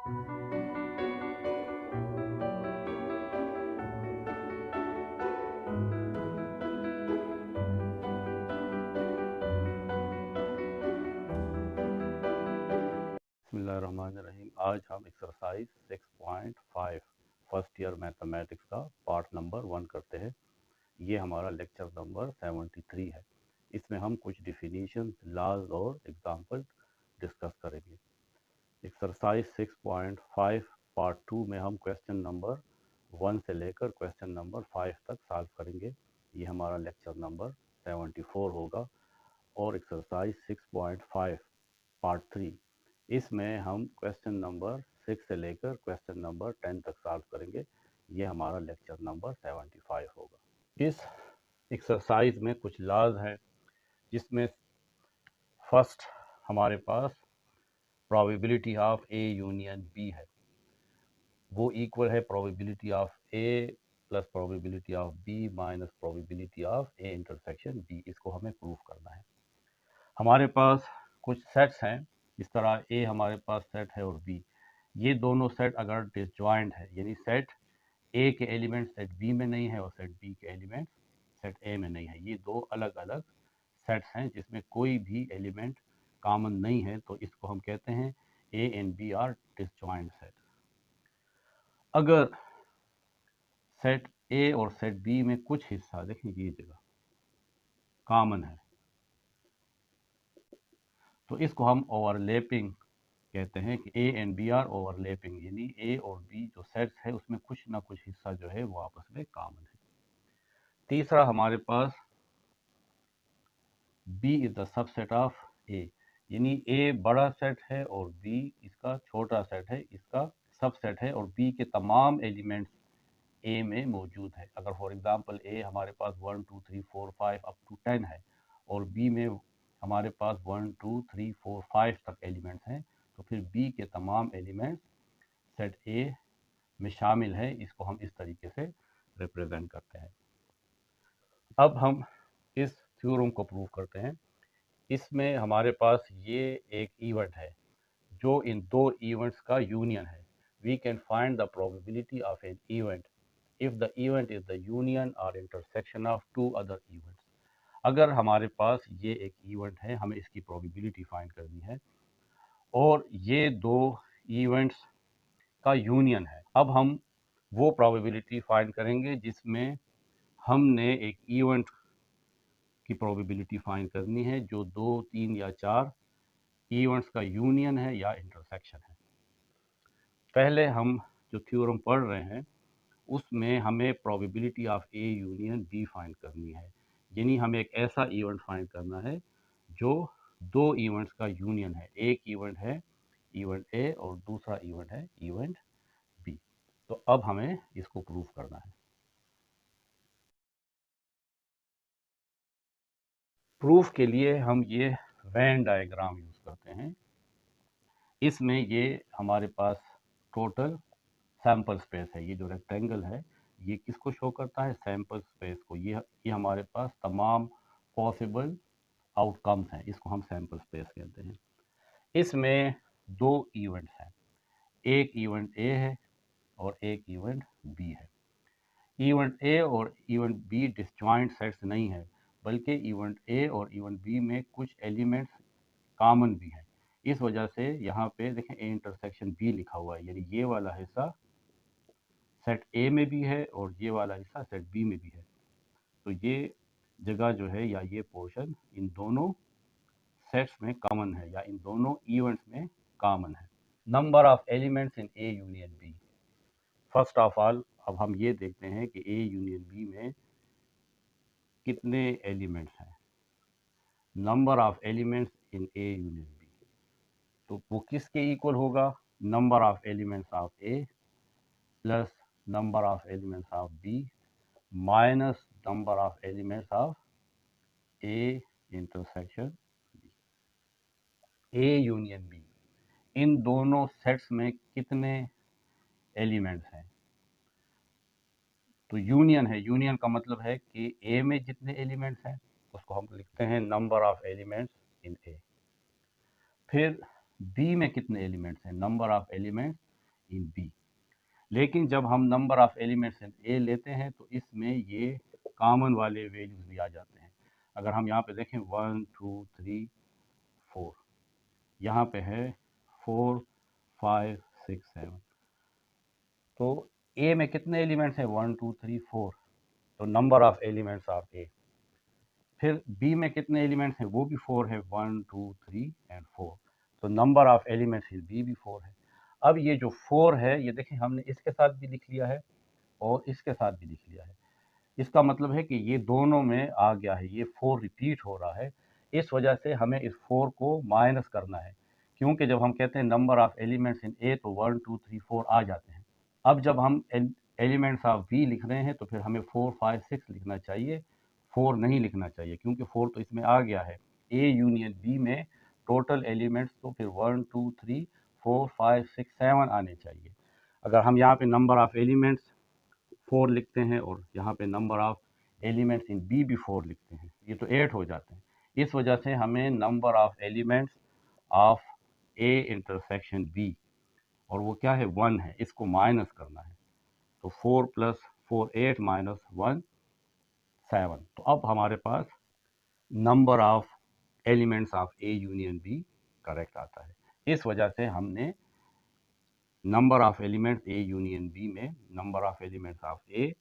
बिस्मिल्लाहिर्रहमानिर्रहीम। आज हम एक्सरसाइज 6.5 फर्स्ट ईयर मैथमेटिक्स का पार्ट नंबर 1 करते हैं। ये हमारा लेक्चर नंबर 73 है। इसमें हम कुछ डिफिनीशन, लॉज और एग्जांपल डिस्कस करेंगे। एक्सरसाइज 6.5 पार्ट 2 में हम क्वेश्चन नंबर 1 से लेकर क्वेश्चन नंबर 5 तक सॉल्व करेंगे। ये हमारा लेक्चर नंबर 74 होगा। और एक्सरसाइज 6.5 पार्ट 3, इसमें हम क्वेश्चन नंबर 6 से लेकर क्वेश्चन नंबर 10 तक सॉल्व करेंगे। ये हमारा लेक्चर नंबर 75 होगा। इस एक्सरसाइज में कुछ लॉज हैं, जिसमें फर्स्ट हमारे पास probability of A union B है। वो इक्वल है probability of A plus probability of B minus probability of A intersection B. इसको हमें प्रूफ करना है। हमारे पास कुछ सेट्स हैं, इस तरह ए हमारे पास सेट है और बी। ये दोनों सेट अगर डिसजॉइंट है, यानी सेट ए के एलिमेंट सेट बी में नहीं है और सेट बी के एलिमेंट सेट ए में नहीं है, ये दो अलग अलग सेट्स हैं जिसमें कोई भी एलिमेंट कॉमन नहीं है, तो इसको हम कहते हैं A and B are disjoint set. अगर सेट ए और सेट बी में कुछ हिस्सा, देखें ये जगह कॉमन है, तो इसको हम ओवरलैपिंग कहते हैं कि A and B are overlapping, यानी ए और बी जो सेट्स है उसमें कुछ ना कुछ हिस्सा जो है वो आपस में कॉमन है। तीसरा हमारे पास B is the subset of A, यानी ए बड़ा सेट है और बी इसका छोटा सेट है, इसका सबसेट है, और बी के तमाम एलिमेंट्स ए में मौजूद है। अगर फॉर एग्जांपल ए हमारे पास 1 2 3 4 5 अप टू 10 है और बी में हमारे पास 1 2 3 4 5 तक एलिमेंट्स हैं, तो फिर बी के तमाम एलिमेंट्स सेट ए में शामिल है। इसको हम इस तरीके से रिप्रेजेंट करते हैं। अब हम इस थ्योरम को प्रूव करते हैं। इसमें हमारे पास ये एक इवेंट है जो इन दो इवेंट्स का यूनियन है। We can find the probability of an event if the event is the union और intersection of two other events. अगर हमारे पास ये एक इवेंट है, हमें इसकी प्रोबेबिलिटी फाइंड करनी है और ये दो इवेंट्स का यूनियन है। अब हम वो प्रोबेबिलिटी फाइंड करेंगे जिसमें हमने एक इवेंट की प्रोबेबिलिटी फाइंड करनी है जो 2 3 या 4 इवेंट्स का यूनियन है या इंटरसेक्शन है। पहले हम जो थ्योरम पढ़ रहे हैं उसमें हमें probability of A union B find करनी है, यानी हमें एक ऐसा इवेंट फाइंड करना है जो दो इवेंट्स का यूनियन है। एक इवेंट है इवेंट ए और दूसरा इवेंट है इवेंट बी। तो अब हमें इसको प्रूफ करना है। प्रूफ के लिए हम ये वेन डायग्राम यूज़ करते हैं। इसमें ये हमारे पास टोटल सैम्पल स्पेस है। ये जो रेक्टेंगल है ये किसको शो करता है? सैम्पल स्पेस को। ये हमारे पास तमाम पॉसिबल आउटकम्स हैं, इसको हम सैम्पल स्पेस कहते हैं। इसमें दो इवेंट्स हैं, एक इवेंट ए है और एक इवेंट बी है। इवेंट ए और इवेंट बी डिसजॉइंट सेट्स नहीं है, बल्कि इवेंट ए और इवेंट बी में कुछ एलिमेंट्स कॉमन भी हैं। इस वजह से यहाँ पे देखें ए इंटरसेक्शन बी लिखा हुआ है, यानी ये वाला हिस्सा सेट ए में भी है और ये वाला हिस्सा सेट बी में भी है। तो ये जगह जो है या ये पोर्शन इन दोनों सेट्स में कॉमन है या इन दोनों इवेंट्स में कॉमन है। Number of elements in A union B. First of all अब हम ये देखते हैं कि ए यूनियन बी में कितने एलिमेंट्स हैं। Number of elements in A union B, तो वो किसके इक्वल होगा? Number of elements of A plus number of elements of B minus number of elements of A intersection B. A union B, इन दोनों sets में कितने elements हैं? तो यूनियन है, यूनियन का मतलब है कि ए में जितने एलिमेंट्स हैं उसको हम लिखते हैं number of elements in A. फिर बी में कितने एलिमेंट्स हैं? Number of elements in B. लेकिन जब हम number of elements in A लेते हैं तो इसमें ये कॉमन वाले वैल्यूज भी आ जाते हैं। अगर हम यहाँ पे देखें 1 2 3 4, यहाँ पे है 4 5 6 7, तो ए में कितने एलिमेंट्स हैं? 1 2 3 4, तो नंबर ऑफ एलिमेंट्स ऑफ ए। फिर बी में कितने एलिमेंट्स हैं? वो भी 4 है, 1 2 3 एंड 4, तो number of elements in B भी 4 है। अब ये जो 4 है, ये देखें हमने इसके साथ भी लिख लिया है और इसके साथ भी लिख लिया है। इसका मतलब है कि ये दोनों में आ गया है, ये 4 रिपीट हो रहा है। इस वजह से हमें इस 4 को माइनस करना है, क्योंकि जब हम कहते हैं नंबर ऑफ एलिमेंट्स इन ए तो 1 2 3 4 आ जाते हैं। अब जब हम एलिमेंट्स ऑफ बी लिख रहे हैं तो फिर हमें 4 5 6 लिखना चाहिए, 4 नहीं लिखना चाहिए, क्योंकि 4 तो इसमें आ गया है। ए यूनियन बी में टोटल एलिमेंट्स तो फिर 1 2 3 4 5 6 7 आने चाहिए। अगर हम यहाँ पे नंबर ऑफ एलिमेंट्स 4 लिखते हैं और यहाँ पे number of elements in B भी 4 लिखते हैं, ये तो 8 हो जाते हैं। इस वजह से हमें number of elements of A intersection B, और वो क्या है? 1 है, इसको माइनस करना है। तो 4 + 4 8 - 1 7। तो अब हमारे पास number of elements of A union B correct आता है। इस वजह से हमने number of elements A union B में number of elements of A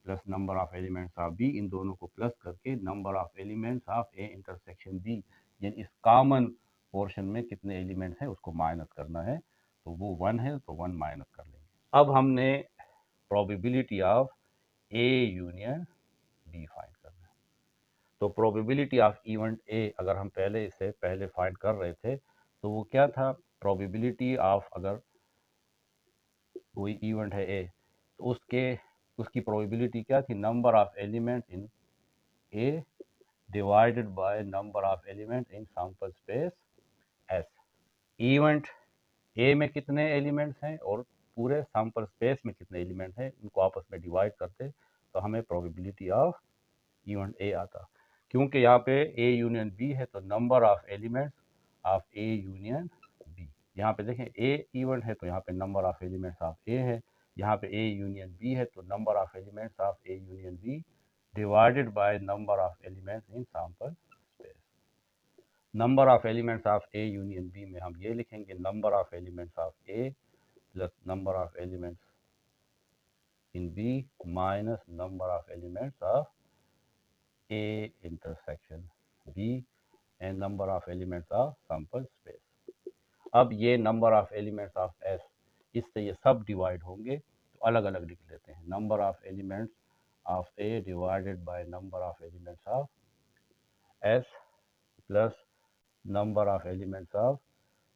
plus number of elements of B, इन दोनों को प्लस करके number of elements of A intersection B, यानी इस कॉमन पोर्शन में कितने एलिमेंट्स हैं उसको माइनस करना है। तो वो 1 है तो 1 माइनस कर लेंगे। अब हमने probability of A union B find करना है। तो प्रोबेबिलिटी ऑफ इवेंट ए अगर हम इससे पहले फाइंड कर रहे थे तो वो क्या था? प्रोबेबिलिटी ऑफ, अगर कोई इवेंट है ए तो उसकी प्रोबेबिलिटी क्या थी? Number of elements in A divided by number of elements in sample space S. Event A में कितने एलिमेंट्स हैं और पूरे सैंपल स्पेस में कितने एलिमेंट्स हैं, इनको आपस में डिवाइड करते तो हमें प्रोबेबिलिटी ऑफ इवेंट ए आता। क्योंकि यहाँ पे ए यूनियन बी है तो number of elements of A union B, यहाँ पे देखें ए इवेंट है तो यहाँ पे number of elements of A है, यहाँ पे ए यूनियन बी है तो number of elements of A union B divided by number of elements in sample space. Number of elements of A union B में हम ये लिखेंगे number of elements of A plus number of elements in B minus number of elements of A intersection B and number of elements of sample space। अब ये number of elements of S, इससे ये सब divide होंगे तो अलग अलग लिख लेते हैं। Number of elements of A divided by number of elements of S plus number of elements of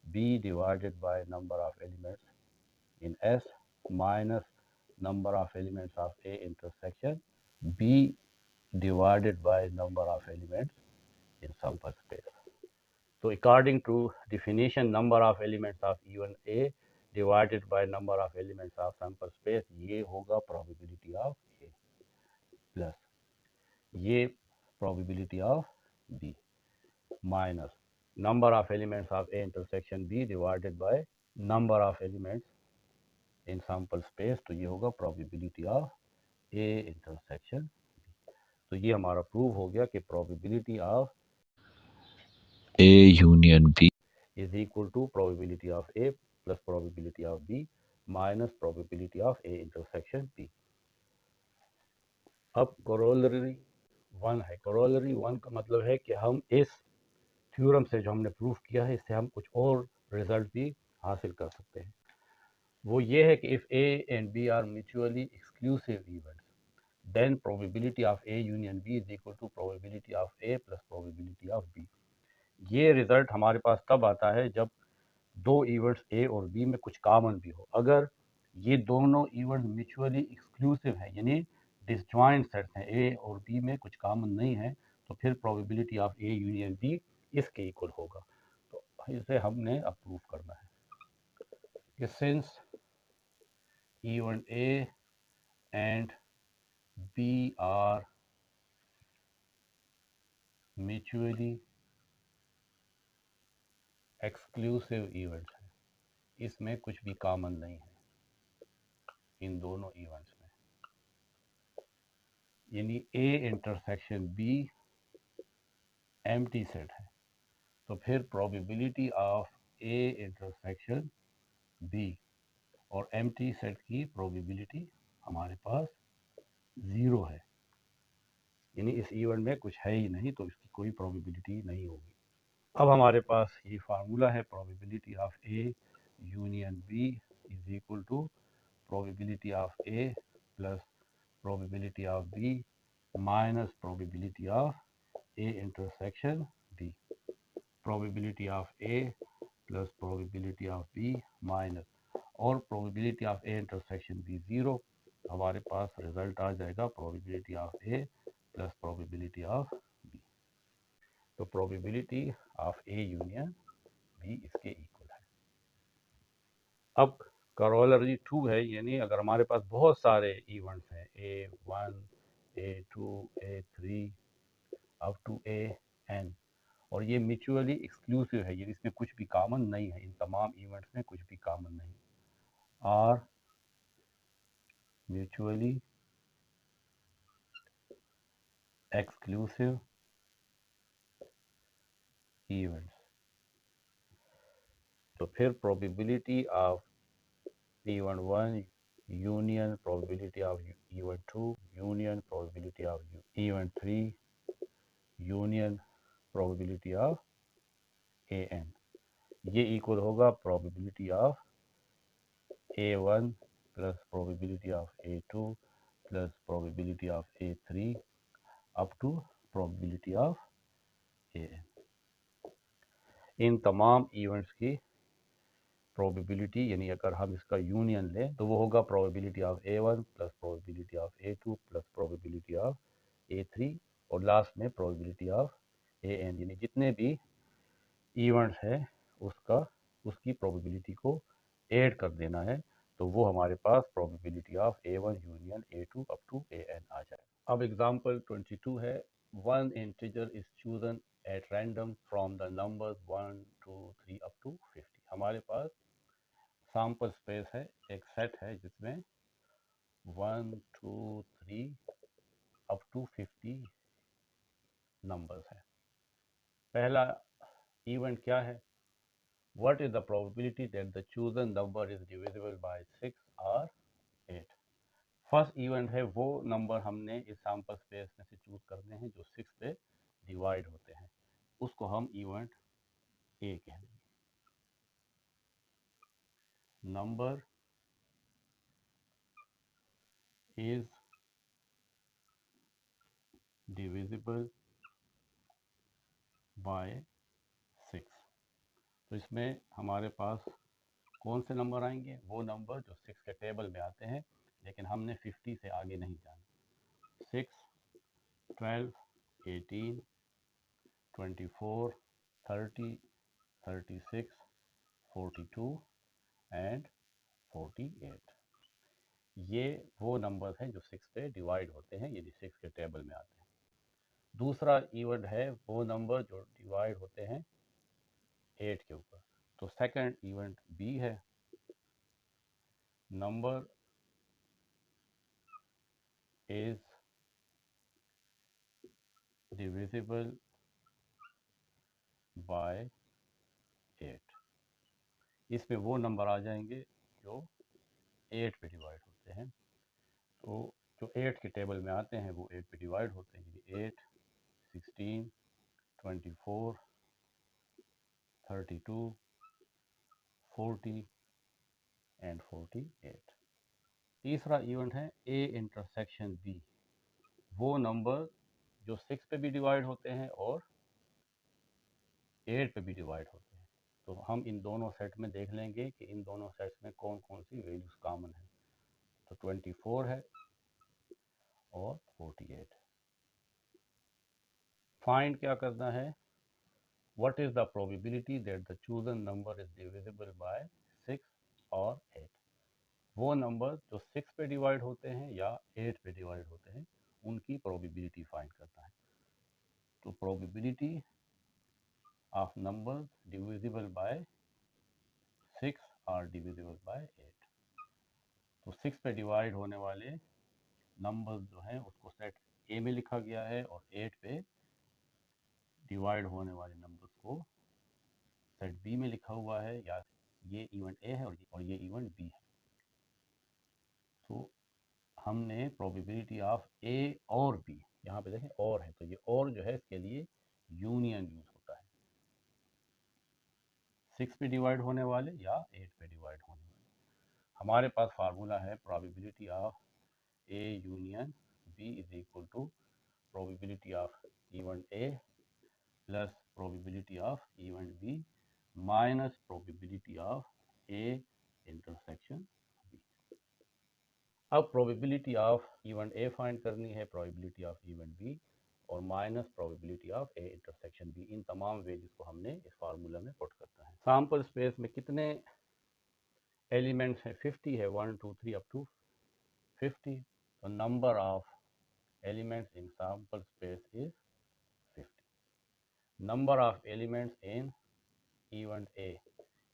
B divided by number of elements in S minus number of elements of A intersection B divided by number of elements in sample space। So according to definition, number of elements of even A divided by number of elements of sample space, ये होगा probability of A plus ये probability of B minus number of elements of A intersection B divided by number of elements in sample space, तो ये होगा probability of A intersection। तो ये हमारा prove हो गया कि probability of A union B is equal to probability of A plus probability of B minus probability of A intersection B. अब कोरोलरी 1 है। कोरोलरी 1 का मतलब है कि हम इस थ्योरम से जो हमने प्रूफ किया है इससे हम कुछ और रिजल्ट भी हासिल कर सकते हैं। वो ये है कि if A and B are mutually exclusive events then probability of A union B is equal to probability of A plus probability of B। ये रिजल्ट हमारे पास तब आता है जब दो इवेंट्स ए और बी में कुछ कॉमन भी हो। अगर ये दोनों इवेंट्स म्यूचुअली एक्सक्लूसिव हैं, यानी डिसजॉइंट सेट्स हैं, ए और बी में कुछ कॉमन नहीं है, तो फिर probability of A union B इसके इक्वल होगा। तो इसे हमने अप्रूव करना है कि since event A and B are mutually exclusive events है, इसमें कुछ भी कॉमन नहीं है, इन दोनों इवेंट्स में, यानी A intersection B empty set है, तो फिर probability of A intersection B और एम्प्टी सेट की प्रोबेबिलिटी हमारे पास 0 है, यानी इस इवेंट में कुछ है ही नहीं, तो इसकी कोई प्रोबेबिलिटी नहीं होगी। अब हमारे पास ये फार्मूला है, probability of A union B is equal to probability of A plus probability of B minus probability of A intersection B। Probability of A plus probability of B minus और probability of A intersection B 0, हमारे पास result आ जाएगा probability of A plus probability of B। तो probability of A union B इसके equal है। अब corollary 2 है, यानी अगर हमारे पास बहुत सारे इवेंट्स हैं A1 A2 A3 up to AN और ये म्यूचुअली एक्सक्लूसिव है, यानी इसमें कुछ भी कॉमन नहीं है, इन तमाम इवेंट्स में कुछ भी कॉमन नहीं, आर म्यूचुअली एक्सक्लूसिव इवेंट्स, तो फिर probability of event 1 union probability of event 2 union probability of event 3 union probability of AN, ये इक्वल होगा probability of A1 plus probability of A2 plus probability of A3 up to probability of AN। इन तमाम events की probability, यानी अगर हम इसका union लें तो वो होगा probability of A1 plus probability of A2 plus probability of A3 और लास्ट में प्रोबेबिलिटी ऑफ AN, यानी जितने भी इवेंट्स है उसकी प्रोबेबिलिटी को ऐड कर देना है, तो वो हमारे पास probability of A1 union A2 up to AN आ जाए। अब एग्जांपल 22 है, one integer is chosen at random from the numbers 1 2 3 up to 50। हमारे पास सैंपल स्पेस है, एक सेट है जिसमें 1 2 3 अप टू 50 नंबर्स है। पहला इवेंट क्या है, what is the probability that the chosen number is divisible by 6 or 8। First event है, वो नंबर हमने इस सैंपल स्पेस में से चूज करने हैं जो 6 पे डिवाइड होते हैं, उसको हम इवेंट ए कहेंगे। नंबर इज डिविजिबल बाय 6, तो इसमें हमारे पास कौन से नंबर आएंगे, वो नंबर जो 6 के टेबल में आते हैं, लेकिन हमने 50 से आगे नहीं जाना। 6 12 18 24 30 36 42 एंड 48, ये वो नंबर हैं जो 6 पे डिवाइड होते हैं, यानी 6 के टेबल में आते हैं। दूसरा इवेंट है वो नंबर जो डिवाइड होते हैं 8 के ऊपर, तो सेकंड इवेंट बी है, नंबर इज डिविजिबल बाय 8। इसमें वो नंबर आ जाएंगे जो 8 पे डिवाइड होते हैं, तो जो 8 के टेबल में आते हैं वो 8 पे डिवाइड होते हैं, यानी 8 16 24 32 40 एंड 48। तीसरा इवेंट है ए इंटरसेक्शन बी, वो नंबर जो 6 पे भी डिवाइड होते हैं और 8 पे भी डिवाइड होते हैं, तो हम इन दोनों सेट में देख लेंगे कि इन दोनों सेट्स में कौन कौन सी वैल्यूज कॉमन है। तो 24 है और 48 है। फाइंड क्या करना है, what is the probability that the chosen number is divisible by 6 और 8। वो नंबर जो 6 पे डिवाइड होते हैं या 8 पे डिवाइड होते हैं, उनकी प्रोबेबिलिटी फाइंड करना है। तो probability of number divisible by 6 और डिविजिबल बाय 8, तो 6 पे डिवाइड होने वाले नंबर्स जो हैं उसको सेट ए में लिखा गया है और 8 पे डिवाइड होने वाले नंबर्स को सेट बी में लिखा हुआ है, या ये इवेंट ए है और ये इवेंट बी है। तो हमने प्रोबेबिलिटी ऑफ ए और बी, यहाँ पे देखें और है, तो ये और जो है इसके लिए यूनियन यूज होता है, 6 पे डिवाइड होने वाले या 8 पे डिवाइड होने वाले। हमारे पास फार्मूला है probability of A union B is equal to probability of event A plus probability of event B minus probability of A intersection B. अब probability of event A find करनी है, प्रोबेबिलिटी ऑफ इवेंट बी और minus probability of A intersection B. इन तमाम values को हमने इस formula में पुट करना है। सैंपल स्पेस में कितने एलिमेंट्स हैं? 50 है, 1 2 3 अप टू 50। तो number of elements in sample space is 50. Number of elements in event A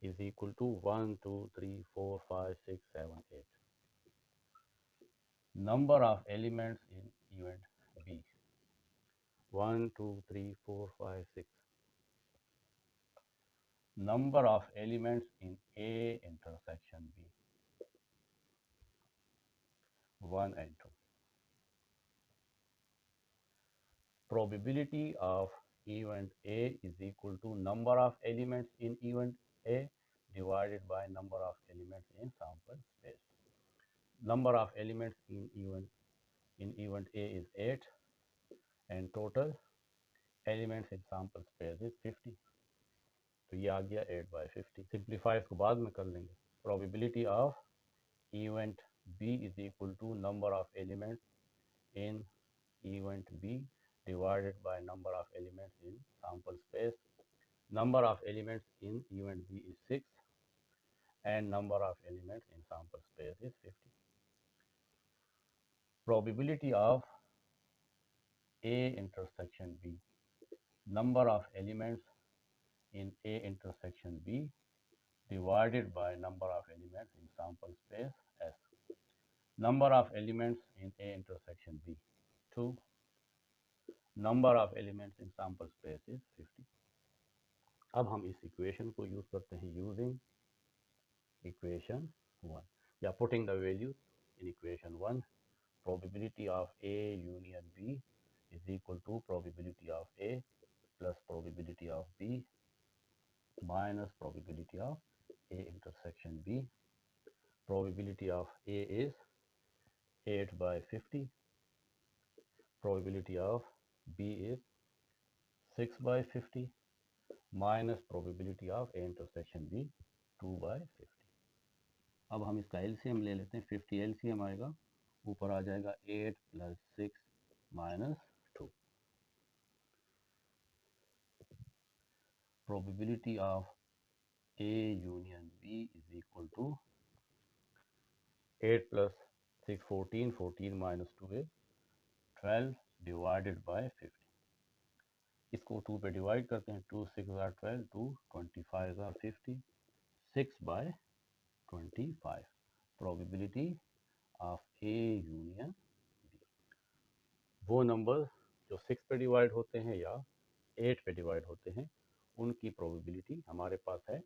is equal to 1 2 3 4 5 6 7 8. Number of elements in event B 1 2 3 4 5 6. Number of elements in A intersection B 1 and 2. Probability of event A is equal to number of elements in event A divided by number of elements in sample space. Number of elements in event A is 8 and total elements in sample space is 50. तो ये आ गया 8/50. Simplify इसको बाद में कर लेंगे. Probability of event B is equal to number of elements in event B divided by number of elements in sample space. Number of elements in event B is 6 and number of elements in sample space is 50. Probability of A intersection B, number of elements in A intersection B divided by number of elements in sample space S. Number of elements in A intersection B 2. Number of elements in sample space is 50. अब हम इस equation को use करते हैं using equation 1 या putting the values in equation 1. Probability of A union B is equal to probability of A plus probability of B minus probability of A intersection B. Probability of A is 8/50. Probability of B is 6/50 minus probability of A intersection B 2/50. अब हम इसका LCM ले लेते हैं. 50 LCM आएगा, ऊपर आ जाएगा 8 + 6 - 2. Probability of A union B is equal to 8 + 6 14, 14 - 2 is 12 divided by 50. इसको 2 पे डिवाइड करते हैं. 2 6 are 12, 2 25 are 50, 6/25. Probability of A union B. वो नंबर जो 6 पे डिवाइड होते हैं या 8 पे डिवाइड होते हैं उनकी प्रोबेबिलिटी हमारे पास है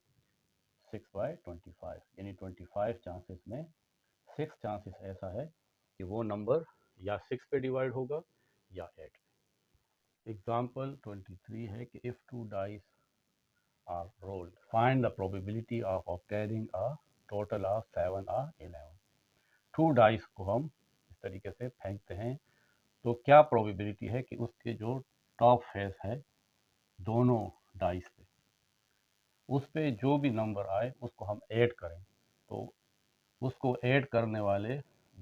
6/25. यानी 25 चांसेस में 6 चांसेस ऐसा है कि वो नंबर या 6 पे डिवाइड होगा या 8 पे. एग्जाम्पल 23 है कि if 2 dice are rolled find the probability of obtaining a total of 7 और 11. 2 डाइस को हम इस तरीके से फेंकते हैं तो क्या प्रोबेबिलिटी है कि उसके जो टॉप फेस है दोनों डाइस पे, उस पे जो भी नंबर आए उसको हम ऐड करें, तो उसको ऐड करने वाले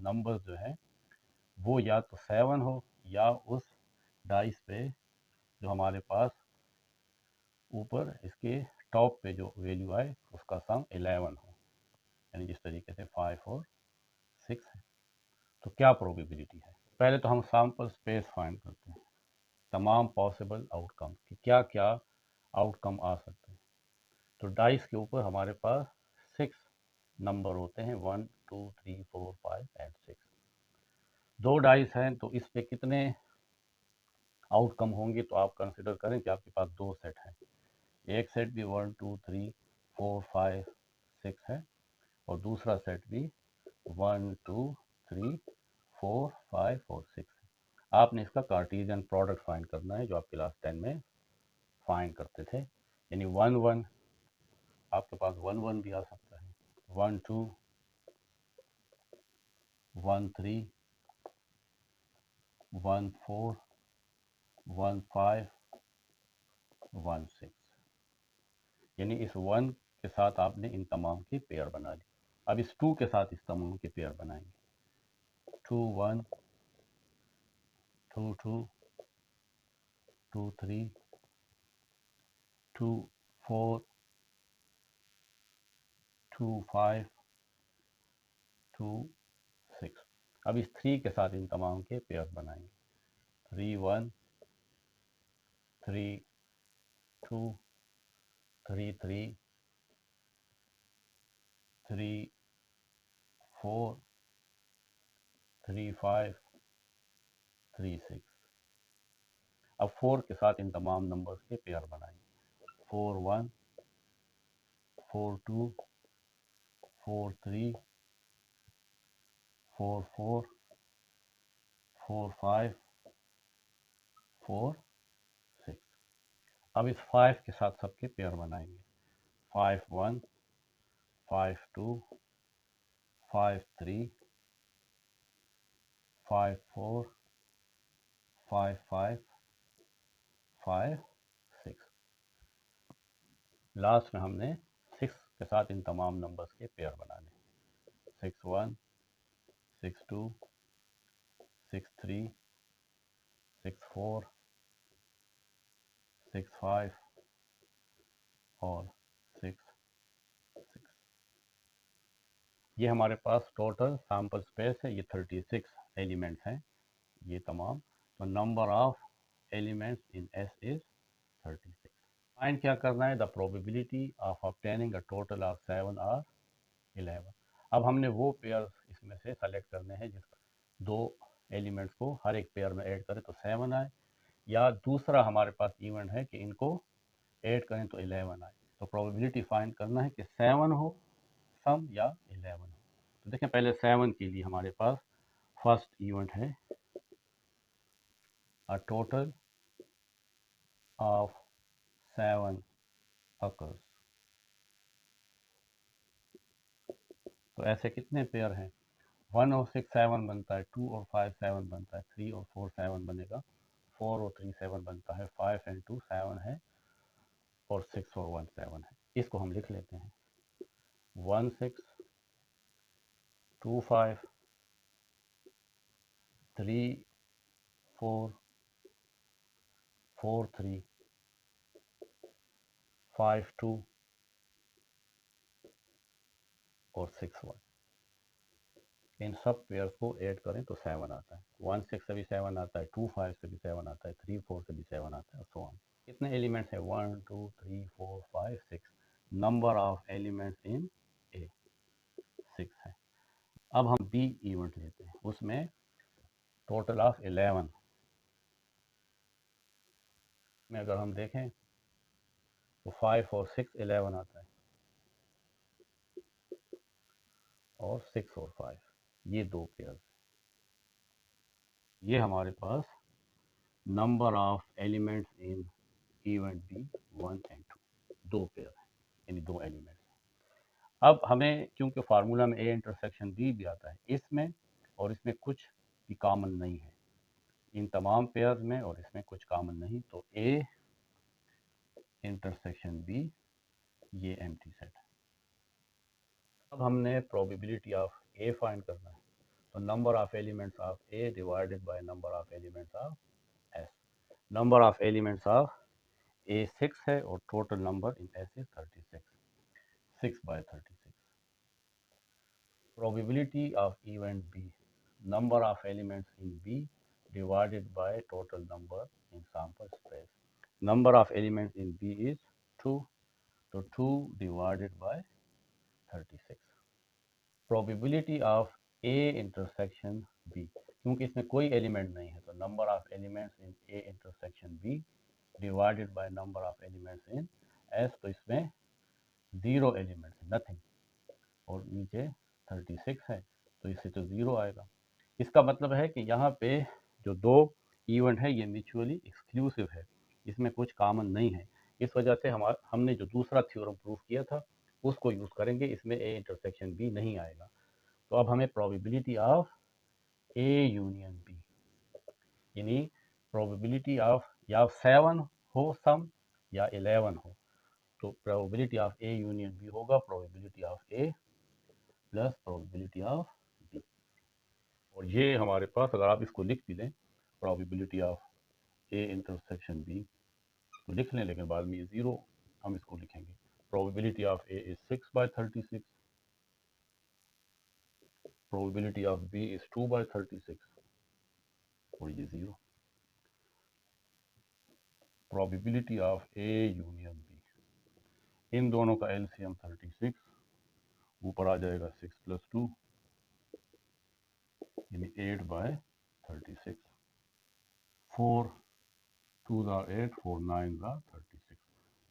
नंबर्स जो हैं वो या तो 7 हो या उस डाइस पे जो हमारे पास ऊपर इसके टॉप पे जो वैल्यू आए उसका सम 11 हो, यानी जिस तरीके से 5 और 6 है. तो क्या प्रोबेबिलिटी है? पहले तो हम सैंपल स्पेस फाइंड करते हैं, तमाम पॉसिबल आउटकम कि क्या क्या आउटकम आ सकते हैं. तो डाइस के ऊपर हमारे पास 6 नंबर होते हैं 1 2 3 4 5 एंड 6। 2 डाइस हैं तो इस पे कितने आउटकम होंगे, तो आप कंसिडर करें कि आपके पास 2 सेट हैं। एक सेट भी 1 2 3 4 5 6 है और दूसरा सेट भी 1 2 3 4 5 और 6 है। आपने इसका कार्टेशियन प्रोडक्ट फाइंड करना है जो आप क्लास 10 में फाइंड करते थे। यानी 1 1 आपके पास 1 1 भी आ सकता है, 1 2 1 3 1 4 1 5 1 6। यानी इस 1 के साथ आपने इन तमाम की पेयर बना ली। अब इस 2 के साथ इस तमाम की पेयर बनाएंगे। 2 1 2 2 2 3 2 4 2 5 2 6। अब इस 3 के साथ इन तमाम के पेयर बनाएंगे। 3 1 3 2 3 3 3 4 3 5 3 6। अब 4 के साथ इन तमाम नंबर्स के पेयर बनाएंगे। 4 1 4 2 4 3 4 4 4 5 4 6। अब इस 5 के साथ सबके पेयर बनाएंगे। 5 1 5 2 5 3 5 4 5 5 5 6। लास्ट में हमने 6 के साथ इन तमाम नंबर्स के पेयर बनाने। 6 1 6 2 6 3 6 4 6 5 और 6 6। ये हमारे पास टोटल सैम्पल स्पेस है। ये 36 एलिमेंट्स हैं ये तमाम। तो number of elements in S is 36। Find क्या करना है, the probability of obtaining a total of 7 और 11। अब हमने वो पेयर इसमें से सेलेक्ट करने हैं जिस 2 एलिमेंट्स को हर एक पेयर में ऐड करें तो 7 आए, या दूसरा हमारे पास इवेंट है कि इनको ऐड करें तो 11 आए। तो प्रोबेबिलिटी फाइंड करना है कि 7 हो सम या 11 हो। तो देखें पहले 7 के लिए हमारे पास फर्स्ट इवेंट है अ टोटल ऑफ 7 अकर्स। तो ऐसे कितने पेयर हैं, 1 और 6 7 बनता है, 2 और 5 7 बनता है, 3 और 4 7 बनेगा, 4 और 3 7 बनता है, 5 एंड 2 7 है और 6 और 1 7 है। इसको हम लिख लेते हैं 1 6 2 5 3 4 4 3 5 2 और 6 1। इन सब पेयर्स को ऐड करें तो 7 आता है। 1 6 से भी 7 आता है, 2 5 से भी 7 आता है, 3 4 से भी 7 आता है, सो ऑन। कितने एलिमेंट्स हैं, 1 2 3 4 5 6। नंबर ऑफ एलिमेंट्स इन ए 6 है। अब हम बी इवेंट लेते हैं, उसमें टोटल ऑफ 11 में अगर हम देखें तो 5 और 6 11 आता है और 6 और 5 ये 2 पेयर। ये हमारे पास number of elements in event B 1 and 2 pair है, यानी 2 एलिमेंट्स। अब हमें क्योंकि फार्मूला में ए इंटरसेक्शन बी भी आता है, इसमें और इसमें कुछ भी कॉमन नहीं है, इन तमाम पेयर में और इसमें कुछ कॉमन नहीं, तो ए इंटरसेक्शन बी ये एम्प्टी सेट है। अब हमने प्रोबेबिलिटी ऑफ ए फाइंड करना है, तो number of elements of A divided by number of elements of S. Number of elements of A 6 है और total number in S is 36, 6 by 36। Probability of event B, number of elements in B divided by total number in sample space। Number of elements in B is 2, so 2 divided by 36। Probability of A intersection B, क्योंकि इसमें कोई element नहीं है तो number of elements in A intersection B divided by number of elements in S, तो इसमें 0 elements है, nothing, और नीचे 36 है तो इससे तो 0 आएगा। इसका मतलब है कि यहाँ पे जो दो इवेंट है ये म्यूचुअली एक्सक्लूसिव है, इसमें कुछ कॉमन नहीं है। इस वजह से हमने जो दूसरा थ्योरम प्रूफ किया था उसको यूज़ करेंगे, इसमें ए इंटरसेक्शन बी नहीं आएगा। तो अब हमें probability of A union B, यानी प्रोबेबिलिटी ऑफ या 7 हो सम या 11 हो, तो probability of A union B होगा probability of A plus probability of B. और ये हमारे पास, अगर आप इसको लिख भी दें, probability of A intersection B तो लिख लें, लेकिन बाद में ये 0 हम इसको लिखेंगे। Probability of A is 6/36, probability of B is 2/36 और ये 0। Probability of A union B, इन दोनों का एलसीएम 36, ऊपर आ जाएगा 6 + 2 यानी 8/36, 4 2 * 8, 4 9 * 36।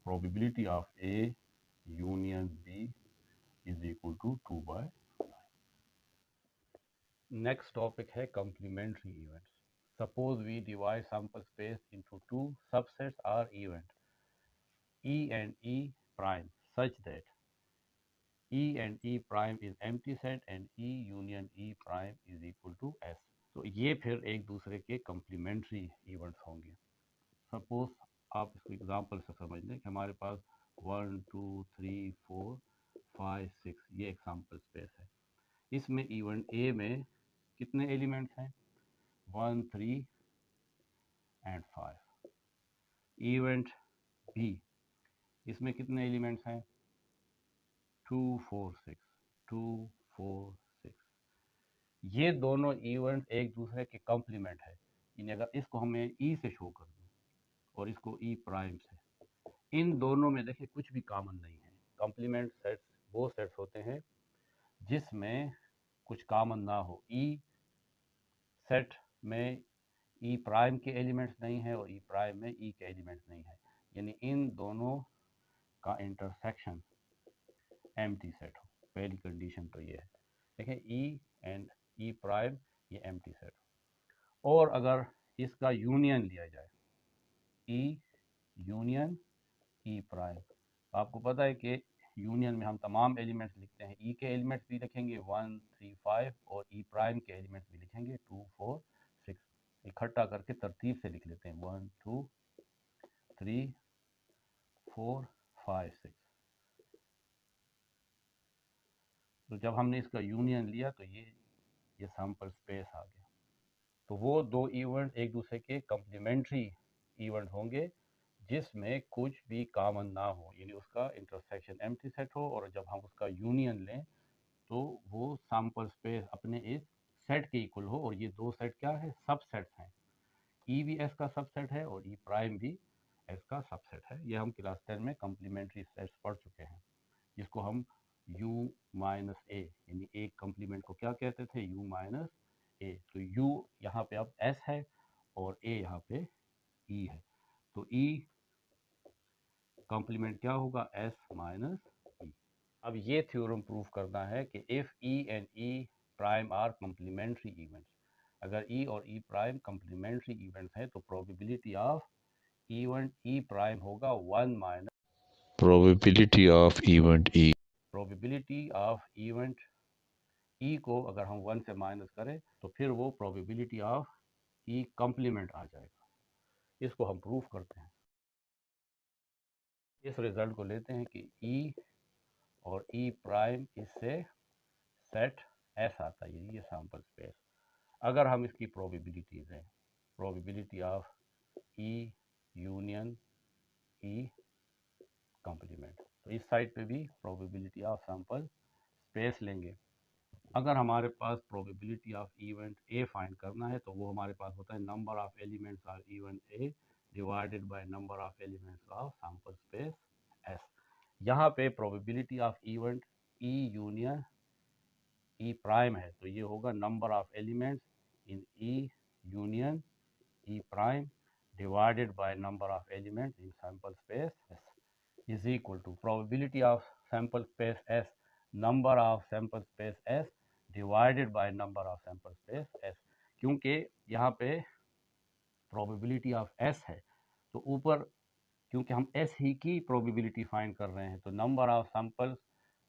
Probability of A union B is equal to 2/9। Next topic है complementary events. Suppose we divide sample space into two subsets or event E and E prime such that E and E prime is empty set and E union E prime is equal to S। तो ये फिर एक दूसरे के complementary events होंगे। Suppose आप इसको example से समझ लें कि हमारे पास 1 2 3 4 5 6 ये एक सैम्पल स्पेस है। इसमें इवेंट ए में कितने एलिमेंट्स हैं? 1 3 एंड 5। इवेंट बी, इसमें कितने एलिमेंट्स हैं? 2 4 6, 2 4 6। ये दोनों इवेंट्स एक दूसरे के कॉम्प्लीमेंट है। यानी अगर इसको हमें ई से शो कर दूं और इसको ई प्राइम से, इन दोनों में देखिए कुछ भी कॉमन नहीं है। कॉम्प्लीमेंट सेट्स वो सेट्स होते हैं जिसमें कुछ कॉमन ना हो। ई सेट में ई प्राइम के एलिमेंट्स नहीं है और ई प्राइम में ई के एलिमेंट्स नहीं है, यानी इन दोनों का इंटरसेक्शन एम्प्टी सेट हो। पहली कंडीशन तो ये है। देखें ई एंड ई प्राइम ये एम्प्टी सेट हो। और अगर इसका यूनियन लिया जाए, ई यूनियन ई प्राइम, आपको पता है कि यूनियन में हम तमाम एलिमेंट्स लिखते हैं। ई के एलिमेंट्स भी लिखेंगे 1 3 5 और ई प्राइम के एलिमेंट्स भी लिखेंगे 2 4 6। इकट्ठा करके तरतीब से लिख लेते हैं 1 2 3 4 5 6। तो जब हमने इसका यूनियन लिया तो ये सैम्पल स्पेस आ गया। तो वो दो इवेंट एक दूसरे के कॉम्प्लीमेंट्री इवेंट होंगे जिसमें कुछ भी कॉमन ना हो, यानी उसका इंटरसेक्शन एम्प्टी सेट हो, और जब हम उसका यूनियन लें तो वो सैम्पल स्पेस अपने इस सेट के इक्वल हो। और ये दो सेट क्या है? सबसेट्स हैं। ई भी एस का सबसेट है और ई प्राइम भी एस का सबसेट है। ये हम क्लास 10 में कॉम्प्लीमेंट्री सेट्स पढ़ चुके हैं, जिसको हम u माइनस ए, यानी एक कॉम्प्लीमेंट को क्या कहते थे? u माइनस ए। तो u यहाँ पे अब s है और a यहाँ पे e है, तो e कॉम्प्लीमेंट क्या होगा? s minus e। अब ये थ्योरम प्रूफ करना है कि if e and e prime are complementary events, अगर e और e प्राइम कॉम्प्लीमेंट्री इवेंट्स हैं तो probability of event e prime होगा 1 minus probability of event E probability of event E को अगर हम 1 से माइनस करें तो फिर वो प्रोबेबिलिटी ऑफ ई कॉम्प्लीमेंट आ जाएगा। इसको हम प्रूफ करते हैं। इस रिजल्ट को लेते हैं कि ई और ई प्राइम इससे सेट एस आता है, ये सैम्पल स्पेस। अगर हम इसकी प्रोबेबिलिटीज हैं, probability of E union E complement, तो इस साइड पे भी प्रोबेबिलिटी ऑफ सैम्पल स्पेस लेंगे। अगर हमारे पास probability of event A find करना है तो वो हमारे पास होता है number of elements of event A divided by number of elements of sample space S. यहाँ पे probability of event E union E prime है तो ये होगा number of elements in E union E prime divided by number of elements in sample space S is equal to probability of sample space S, number of sample space S divided by number of sample space S। क्योंकि यहाँ पे probability of S है तो ऊपर क्योंकि हम S ही की probability find कर रहे हैं तो number of samples,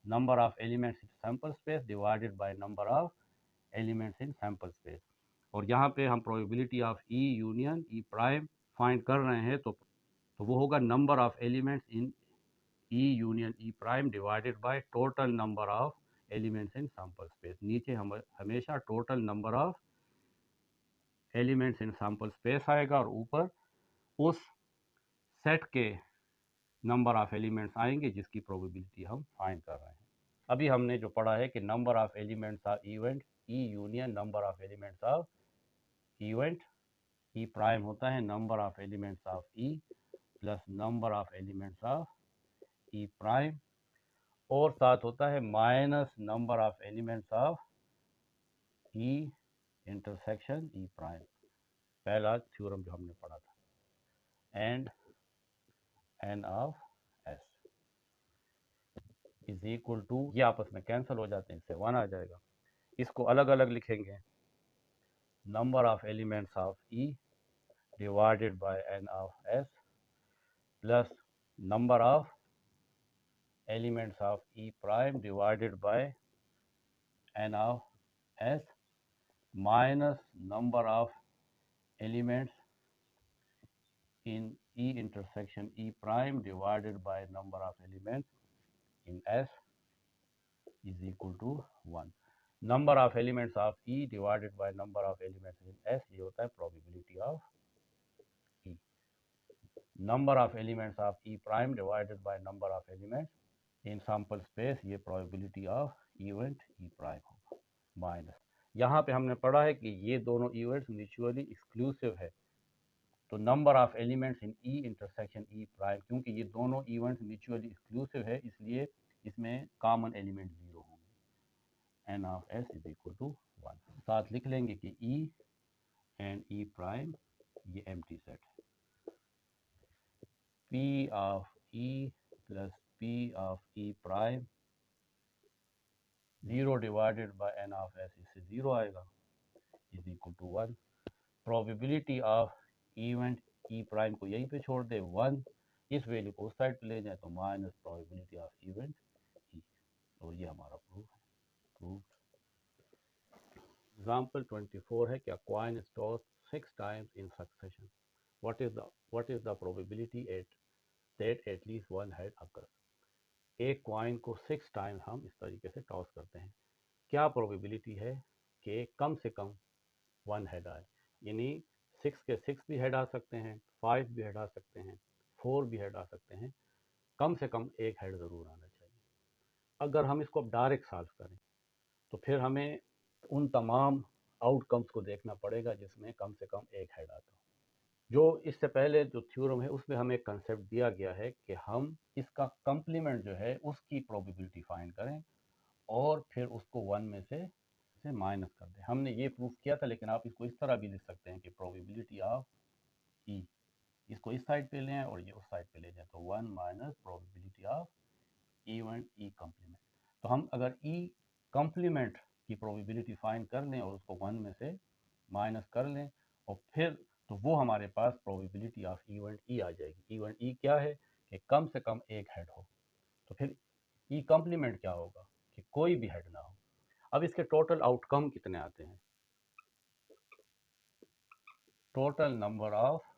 number of elements in sample space divided by number of elements in sample space। और यहाँ पे हम probability of E union E prime find कर रहे हैं तो वो होगा number of elements in E union E prime divided by total number of elements in sample space। नीचे हम हमेशा total number of elements in sample space आएगा और ऊपर उस सेट के नंबर ऑफ एलिमेंट्स आएंगे जिसकी प्रोबेबिलिटी हम फाइंड कर रहे हैं। अभी हमने जो पढ़ा है कि number of elements of event E union number of elements of event E prime होता है number of elements of E plus number of elements of E prime और साथ होता है minus number of elements of E intersection E prime, पहला theorem जो हमने पढ़ा था। And n of S is equal to, ये आपस में कैंसिल हो जाते हैं, इससे 1 आ जाएगा। इसको अलग अलग लिखेंगे, number of elements of E divided by n of S plus number of elements of E prime divided by n of S minus number of elements in E intersection E prime divided by number of elements in S is equal to 1। Number of elements of E divided by number of elements in S ये होता है probability of E। Number of elements of E prime divided by number of elements in sample space ये probability of event E prime होगा minus. यहाँ पे हमने पढ़ा है कि ये दोनों इवेंट्स म्यूचुअली एक्सक्लूसिव है तो number of elements in E intersection E prime, क्योंकि ये दोनों इवेंट्स म्यूचुअली एक्सक्लूसिव है इसलिए इसमें कॉमन एलिमेंट 0 होंगे। N of S is equal to 1। साथ लिख लेंगे कि ई एंड ई प्राइम ये एम्प्टी सेट है। P of E plus P of E prime 0 divided by n of S इससे 0 आएगा is equal to 1। probability of event E prime को यहीं पे छोड़ दे 1, इस वैल्यू को उस साइड पे ले जाए तो minus probability of event E, और ये हमारा प्रूफ है। प्रूफ। एग्जाम्पल 24 है कि a coin is tossed 6 times in succession, what is the probability that at least one head occurs। एक कॉइन को 6 टाइम हम इस तरीके से टॉस करते हैं, क्या प्रोबेबिलिटी है कि कम से कम 1 हेड आए, यानी 6 के 6 भी हेड आ सकते हैं, 5 भी हेड आ सकते हैं, 4 भी हेड आ सकते हैं, कम से कम एक हेड ज़रूर आना चाहिए। अगर हम इसको अब डायरेक्ट सॉल्व करें तो फिर हमें उन तमाम आउटकम्स को देखना पड़ेगा जिसमें कम से कम एक हेड आता हो। जो इससे पहले जो थ्योरम है उसमें हमें कंसेप्ट दिया गया है कि हम इसका कंप्लीमेंट जो है उसकी प्रोबेबिलिटी फाइंड करें और फिर उसको 1 में से माइनस कर दें। हमने ये प्रूफ किया था, लेकिन आप इसको इस तरह भी लिख सकते हैं कि प्रोबेबिलिटी ऑफ ई, इसको इस साइड पे लें और ये उस साइड पे ले जाए तो 1 minus probability of event E complement. तो हम अगर ई कम्प्लीमेंट की प्रोबेबिलिटी फाइंड कर लें और उसको 1 में से माइनस कर लें और फिर तो वो हमारे पास प्रोबेबिलिटी ऑफ इवेंट ई आ जाएगी। इवेंट ई क्या है कि कम से कम एक हेड हो, तो फिर ई कम्प्लीमेंट क्या होगा कि कोई भी हेड ना हो। अब इसके टोटल आउटकम कितने आते हैं, total number of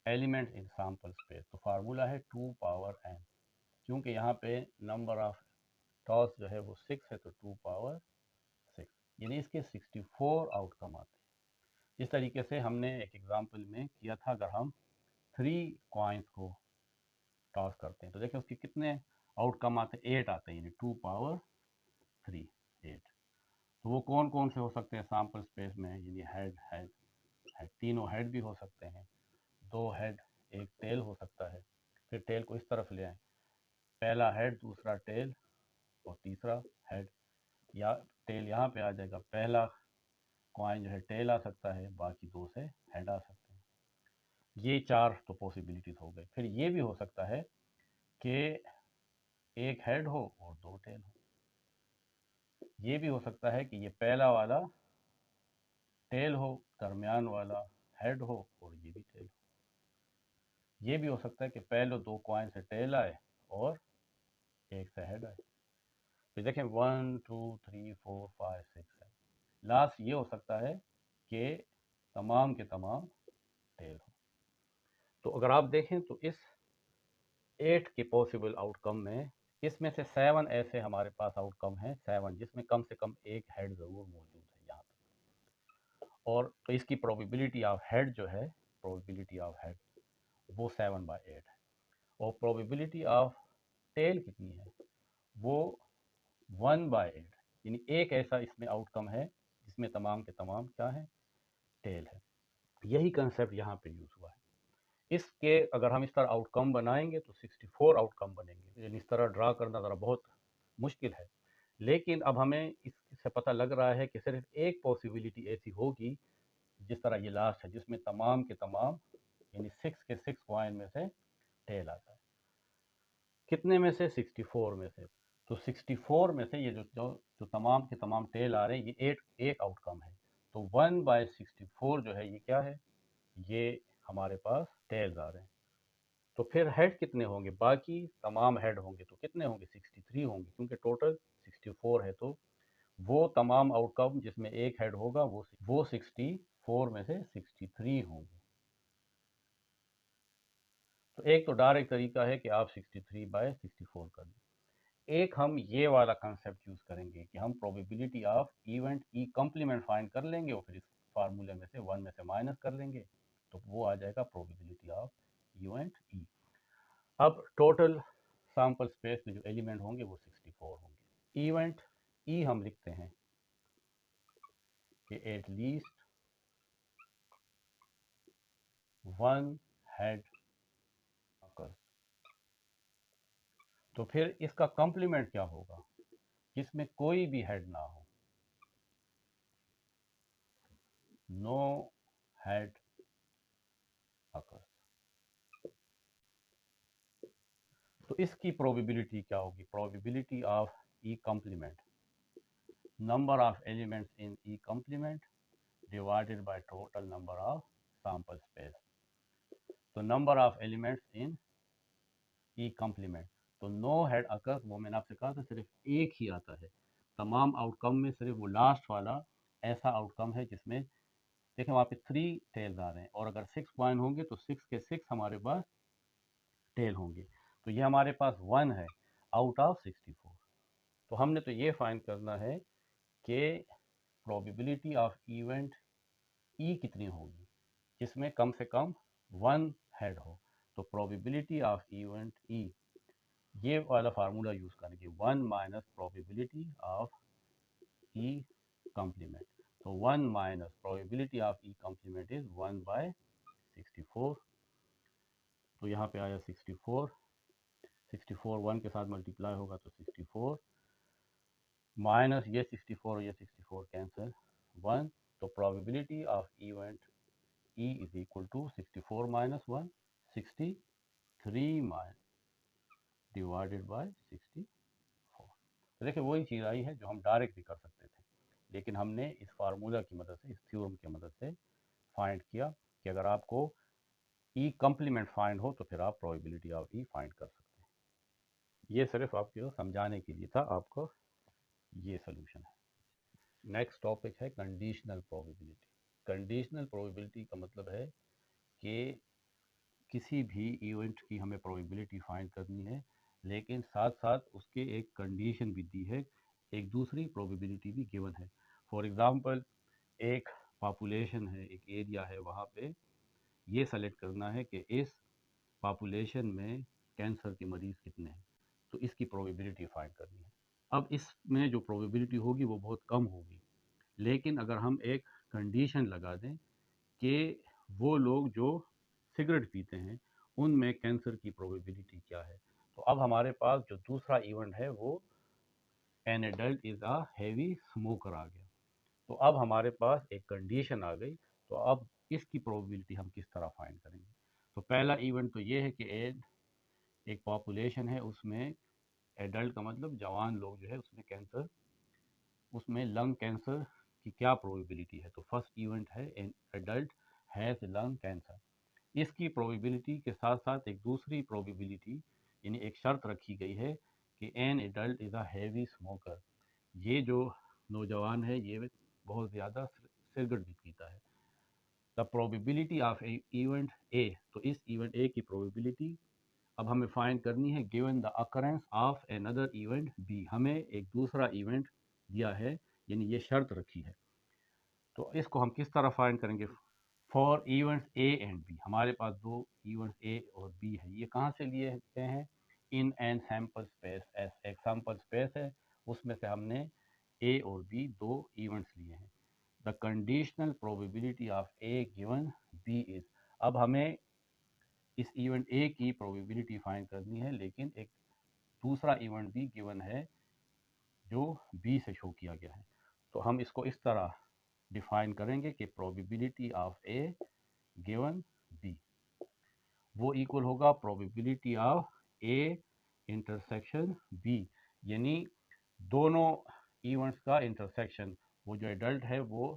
elements in sample space, तो फार्मूला है 2 पावर n, क्योंकि यहाँ पे नंबर ऑफ टॉस जो है वो 6 है तो 2 पावर 6, यानी इसके 64 आउटकम आते हैं। इस तरीके से हमने एक एग्जांपल में किया था, अगर हम 3 कॉइन्स को टॉस करते हैं तो देखिए उसके कितने आउटकम आते हैं, 8 आते हैं, यानी 2 पावर 3 8। तो वो कौन कौन से हो सकते हैं सैम्पल स्पेस में, यानी हेड हेड हेड, तीनों हेड भी हो सकते हैं, 2 हेड एक टेल हो सकता है। फिर टेल को इस तरफ ले आए, पहला हेड दूसरा टेल और तीसरा हेड, या टेल यहाँ पे आ जाएगा। पहला कॉइन जो है टेल आ सकता है, बाकी दो से हेड आ सकते हैं। ये चार तो पॉसिबिलिटीज हो गए। फिर ये भी हो सकता है कि एक हेड हो और दो टेल हो। ये भी हो सकता है कि ये पहला वाला टेल हो, दरमियान वाला हेड हो और ये भी टेल हो। ये भी हो सकता है कि पहले दो कॉइन से टेल आए और एक से हेड आए। तो देखें 1 2 3 4 5 6 7, लास्ट ये हो सकता है कि तमाम के तमाम टेल हो। तो अगर आप देखें तो इस 8 के पॉसिबल आउटकम में इसमें से 7 ऐसे हमारे पास आउटकम है, 7 जिसमें कम से कम एक हेड ज़रूर मौजूद है यहाँ पे। और तो इसकी प्रोबेबिलिटी ऑफ हेड जो है, प्रोबेबिलिटी ऑफ हेड वो 7/8 है। और प्रोबेबिलिटी ऑफ टेल कितनी है, वो 1/8, यानी एक ऐसा इसमें आउटकम है जिसमें तमाम के तमाम क्या है, टेल है। यही कंसेप्ट यहाँ पे यूज़ हुआ है। इसके अगर हम इस तरह आउटकम बनाएंगे तो 64 आउटकम बनेंगे। यानी इस तरह ड्रा करना ज़रा बहुत मुश्किल है, लेकिन अब हमें इससे पता लग रहा है कि सिर्फ एक पॉसिबिलिटी ऐसी होगी जिस तरह ये लास्ट है, जिसमें तमाम के तमाम यानी 6 के 6 कॉइन में से टेल आता है। कितने में से, 64 में से। तो 64 में से ये जो तमाम के तमाम टेल आ रहे हैं, ये एक आउटकम है। तो 1/64 जो है ये क्या है, ये हमारे पास टेल्स आ रहे हैं। तो फिर हेड कितने होंगे, बाकी तमाम हेड होंगे तो कितने होंगे, 63 होंगे, क्योंकि टोटल 64 है। तो वो तमाम आउटकम जिसमें एक हेड होगा वो 64 में से 63 होंगे। तो एक तो डायरेक्ट तरीका है कि आप 63/64 कर दें। एक हम ये वाला कंसेप्ट यूज़ करेंगे कि हम probability of event E complement find कर लेंगे और फिर इस फार्मूले में से 1 में से माइनस कर लेंगे, तो वो आ जाएगा प्रोबेबिलिटी ऑफ इवेंट ई। अब टोटल सैंपल स्पेस में जो एलिमेंट होंगे वो 64 होंगे। इवेंट ई हम लिखते हैं कि at least one head occurs. तो फिर इसका कॉम्प्लीमेंट क्या होगा, जिसमें कोई भी हेड ना हो, नो हेड अकर्स। तो इसकी प्रोबेबिलिटी क्या होगी, probability of E complement, number of elements in E complement divided by total number of sample space. तो number of elements in E complement, तो नो हेड अकर्स वो मैंने आपसे कहा था सिर्फ एक ही आता है तमाम आउटकम में, सिर्फ वो लास्ट वाला ऐसा आउटकम है जिसमें देखें वहाँ पे 3 टेल्स आ रहे हैं, और अगर 6 कॉइन होंगे तो 6 के 6 हमारे पास टेल होंगे। तो ये हमारे पास 1 है आउट ऑफ 64। तो हमने तो ये फाइंड करना है कि प्रोबेबिलिटी ऑफ इवेंट ई कितनी होगी जिसमें कम से कम 1 हेड हो। तो प्रोबेबिलिटी ऑफ इवेंट ई, ये वाला फार्मूला यूज़ करेंगे, 1 minus probability of E complement. तो 1 minus probability of E complement is 1/64। तो यहाँ पे आया 64, 64 1 के साथ मल्टीप्लाई होगा तो 64 माइनस ये 64 और ये 64 कैंसिल 1। तो probability of event E is equal to 64 minus 1, 63 divided by 64। तो देखिए वही चीज़ आई है जो हम डायरेक्ट भी कर सकते थे, लेकिन हमने इस फार्मूला की मदद से, इस थ्योरम की मदद से फाइंड किया कि अगर आपको ई कॉम्प्लीमेंट फाइंड हो तो फिर आप प्रोबेबिलिटी ऑफ ई फाइंड कर सकते हैं। ये सिर्फ आपको समझाने के लिए था, आपको ये सोल्यूशन है। नेक्स्ट टॉपिक है कंडीशनल प्रोबेबिलिटी। कंडीशनल प्रोबेबिलिटी का मतलब है कि किसी भी इवेंट की हमें प्रोबेबिलिटी फाइंड करनी है, लेकिन साथ साथ उसके एक कंडीशन भी दी है, एक दूसरी प्रोबेबिलिटी भी गिवन है। फॉर एग्ज़ाम्पल एक पॉपुलेशन है, एक एरिया है, वहाँ पे ये सेलेक्ट करना है कि इस पॉपुलेशन में कैंसर के मरीज़ कितने हैं, तो इसकी प्रोबेबिलिटी फाइंड करनी है। अब इसमें जो प्रोबेबिलिटी होगी वो बहुत कम होगी, लेकिन अगर हम एक कंडीशन लगा दें कि वो लोग जो सिगरेट पीते हैं उनमें कैंसर की प्रोबेबिलिटी क्या है, तो अब हमारे पास जो दूसरा इवेंट है वो an adult is a heavy smoker आ गया। तो अब हमारे पास एक कंडीशन आ गई। तो अब इसकी प्रोबेबिलिटी हम किस तरह फाइंड करेंगे? तो पहला इवेंट तो ये है कि एक पॉपुलेशन है, उसमें एडल्ट का मतलब जवान लोग जो है उसमें कैंसर, उसमें लंग कैंसर की क्या प्रोबेबिलिटी है? तो फर्स्ट इवेंट है an adult has lung cancer. इसकी प्रोबेबिलिटी के साथ साथ एक दूसरी प्रोबेबिलिटी यानी एक शर्त रखी गई है कि N adult is a heavy smoker. ये जो नौजवान है ये बहुत ज़्यादा सिगरेट भी पीता है। द प्रोबेबिलिटी ऑफ इवेंट ए, तो इस इवेंट ए की प्रोबेबिलिटी अब हमें फाइंड करनी है given the occurrence of another event B. हमें एक दूसरा इवेंट दिया है यानी ये शर्त रखी है। तो इसको हम किस तरह फाइंड करेंगे? For events A and B, हमारे पास दो इवेंट्स ए और बी है। ये कहाँ से लिए गए हैं? In an sample space, S एक सैम्पल स्पेस है, उसमें से हमने ए और बी दो इवेंट्स लिए हैं। The conditional probability of A given B is, अब हमें इस इवेंट ए की प्रोबेबिलिटी फाइंड करनी है, लेकिन एक दूसरा इवेंट भी गिवन है जो बी से शो किया गया है। तो हम इसको इस तरह डिफाइन करेंगे कि probability of A given B वो इक्वल होगा probability of A intersection B, यानी दोनों इवेंट्स का इंटरसेक्शन, वो जो एडल्ट है वो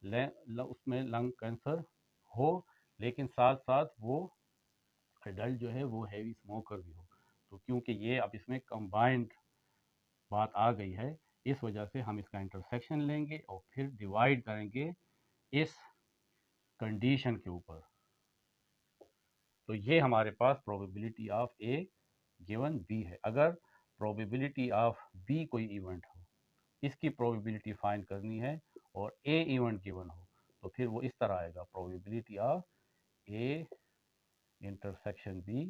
उसमें लंग कैंसर हो, लेकिन साथ साथ वो एडल्ट जो है वो हैवी स्मोकर भी हो। तो क्योंकि ये अब इसमें कंबाइंड बात आ गई है, इस वजह से हम इसका इंटरसेक्शन लेंगे और फिर डिवाइड करेंगे इस कंडीशन के ऊपर। तो ये हमारे पास probability of A given B है। अगर प्रोबेबिलिटी ऑफ बी कोई इवेंट हो, इसकी प्रोबेबिलिटी फाइंड करनी है और ए इवेंट गिवन हो, तो फिर वो इस तरह आएगा probability of A intersection B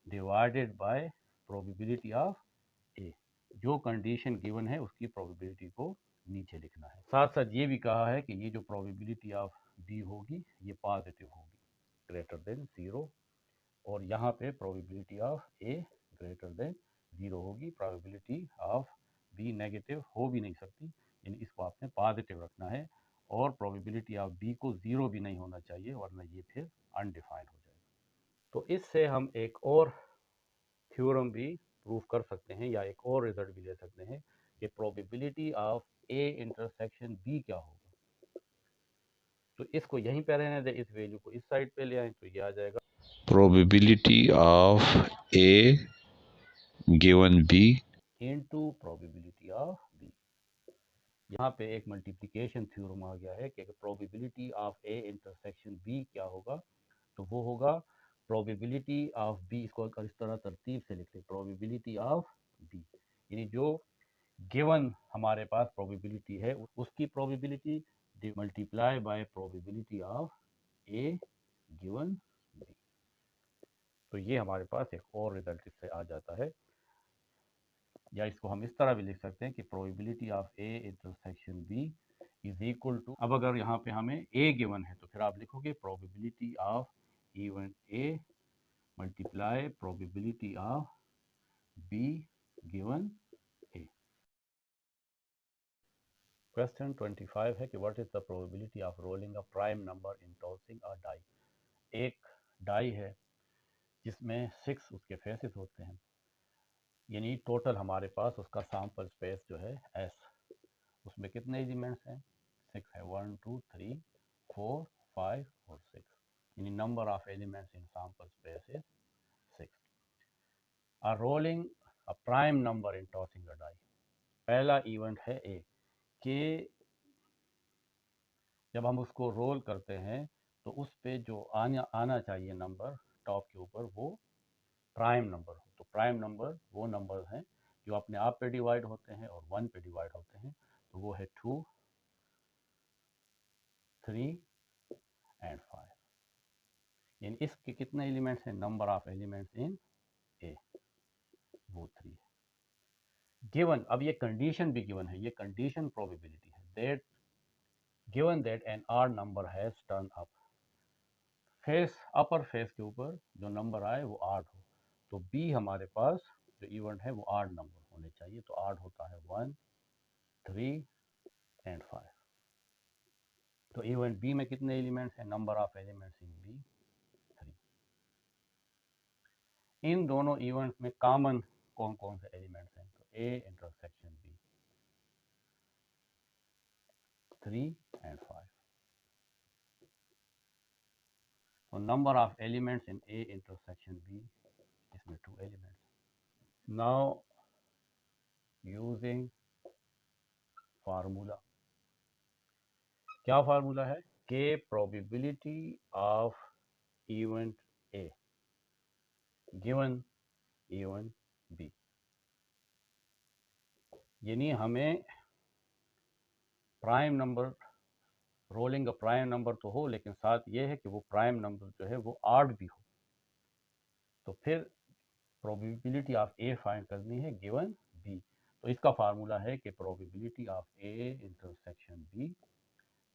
divided by probability of A. जो कंडीशन गिवन है उसकी प्रोबेबिलिटी को नीचे लिखना है। साथ साथ ये भी कहा है कि ये जो प्रोबेबिलिटी ऑफ बी होगी ये पॉजिटिव होगी, ग्रेटर देन 0, और यहाँ पे probability of A greater than 0 होगी। प्रोबेबिलिटी ऑफ बी नेगेटिव हो भी नहीं सकती, यानी इसको आपने पॉजिटिव रखना है, और प्रोबेबिलिटी ऑफ बी को 0 भी नहीं होना चाहिए, वरना ये फिर अनडिफाइंड हो जाएगा। तो इससे हम एक और थ्योरम भी प्रूव कर सकते हैं या एक और रिजल्ट भी ले सकते हैं कि probability of A intersection B क्या होगा। तो इसको यहीं पे रहने दें, इस वैल्यू को इस साइड पे ले आए तो ये आ जाएगा Probability of A given B into probability of B. यहाँ पे एक मल्टीप्लिकेशन थ्योरम आ गया है कि probability of A intersection B क्या होगा, तो वो होगा प्रोबेबिलिटी ऑफ बी। इसको अगर इस तरह तरतीब से लिख लें, प्रोबेबिलिटी ऑफ बी, यानी जो गिवन हमारे पास प्रोबेबिलिटी है उसकी probability multiply by probability of A given B. तो ये हमारे पास एक और रिजल्ट इससे आ जाता है। या इसको हम इस तरह भी लिख सकते हैं कि probability of A intersection B is equal to, अब अगर यहाँ पे हमें ए गिवन है तो फिर आप लिखोगे probability of event A multiply probability of B given A. Question 25 है कि what is the probability of rolling a prime number in tossing a die. एक डाई है जिसमें 6 उसके फेसेस होते हैं, यानी टोटल हमारे पास उसका सैंपल स्पेस जो है एस, उसमें कितने एलिमेंट्स हैं? 6 है, 1 2 3 4 5 और 6, यानी number of elements in sample space is 6। Are rolling a prime number in tossing a die. पहला इवेंट है ए कि जब हम उसको रोल करते हैं तो उस पे जो आना चाहिए नंबर टॉप के ऊपर वो प्राइम नंबर हो। तो प्राइम नंबर वो नंबर हैं जो अपने आप पे डिवाइड होते हैं और 1 पे डिवाइड होते हैं, तो वो है 2 3 एंड 5। यानी इसके कितने एलिमेंट्स हैं? नंबर ऑफ एलिमेंट्स इन ए वो 3 है। गिवन, अब ये कंडीशन भी गिवन है, ये कंडीशन प्रोबेबिलिटी है that given that an odd number has turn up, face upper face के ऊपर जो नंबर आए वो ऑड हो। तो बी हमारे पास जो इवेंट है वो ऑड नंबर होने चाहिए, तो ऑड होता है 1 3 एंड 5। तो इवेंट बी में कितने एलिमेंट्स हैं? Number of elements in B 3। इन दोनों इवेंट्स में कॉमन कौन कौन से एलिमेंट्स हैं? तो ए इंटरसेक्शन बी 3 एंड 5। तो number of elements in A intersection B, इसमें 2 एलिमेंट्स। नाउ यूजिंग फार्मूला, क्या फार्मूला है? के probability of event A given event B. यानी हमें prime number, rolling a prime number तो हो, लेकिन साथ ये है कि वो प्राइम नंबर जो है वो ऑड भी हो। तो फिर प्रोबेबिलिटी ऑफ ए फाइंड करनी है गिवन बी। तो इसका फार्मूला है कि probability of A intersection B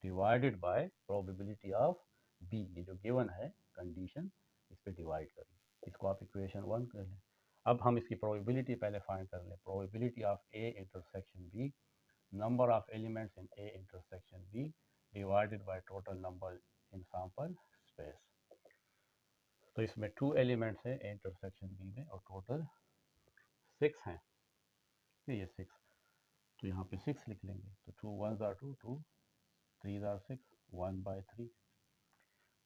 divided by probability of B. ये जो गिवन है कंडीशन, इस पे डिवाइड करें। इसको आप इक्वेशन 1 कर लें। अब हम इसकी प्रोबेबिलिटी पहले फाइंड कर लें। Probability of A intersection B, number of elements in A intersection B divided by total number in sample space. तो इसमें 2 एलिमेंट्स हैं ए इंटरसेक्शन बी में और टोटल 6 हैं। ये 6, तो यहाँ पे 6 लिख लेंगे। तो 2 1s are 2, 2 3s are 6, 1/3।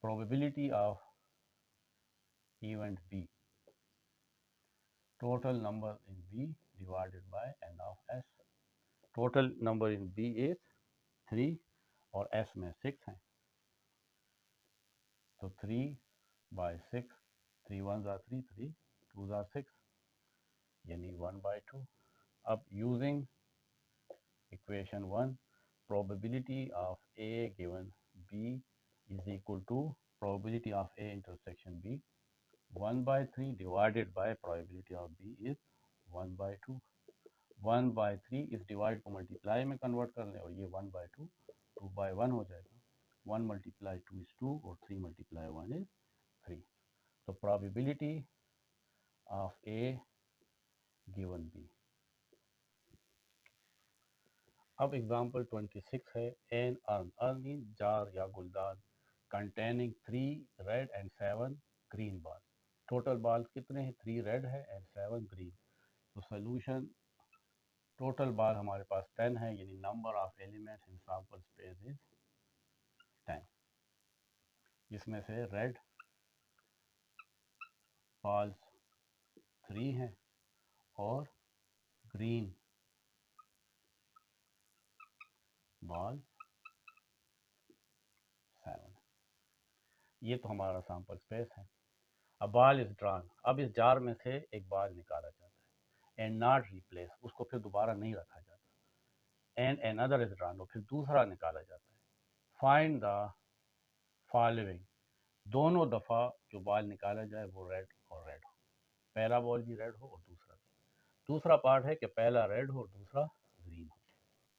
Probability of event B, total number in B divided by n of S। total number in B is 3 और S में 6 हैं। तो 3/6, 3 1s are 3, 3 2s are 6, यानी 1/2। अब using equation 1, probability of A given B is equal to probability of A intersection B 1/3 divided by probability of B is 1/2। 1/3 इस divide को multiply में convert कर लें और ये 1/2 2/1 हो जाएगा। 1 × 2 is 2 और 3 × 1 is 3। तो probability of A given B. अब एग्जांपल 26 है। एन अर्न मीन जार या गुलदान containing 3 red and 7 green ball. Total ball कितने हैं? 3 रेड है एंड 7 ग्रीन। तो सोल्यूशन, टोटल बॉल हमारे पास 10 है, यानी number of elements in sample space is 10। जिसमें से रेड बॉल्स 3 हैं और ग्रीन बॉल 7। ये तो हमारा सैंपल स्पेस है। अब बॉल इज ड्रॉन, अब इस जार में से एक बॉल निकाला जाता है एंड नॉट रिप्लेस, उसको फिर दोबारा नहीं रखा जाता। एंड अनदर इज ड्रॉन, और फिर दूसरा निकाला जाता है। फाइंड द फॉलोइंग, दोनों दफ़ा जो बॉल निकाला जाए वो रेड और रेड हो। पहला बॉल भी रेड हो और दूसरा भी। दूसरा पार्ट है कि पहला रेड हो और दूसरा ग्रीन हो।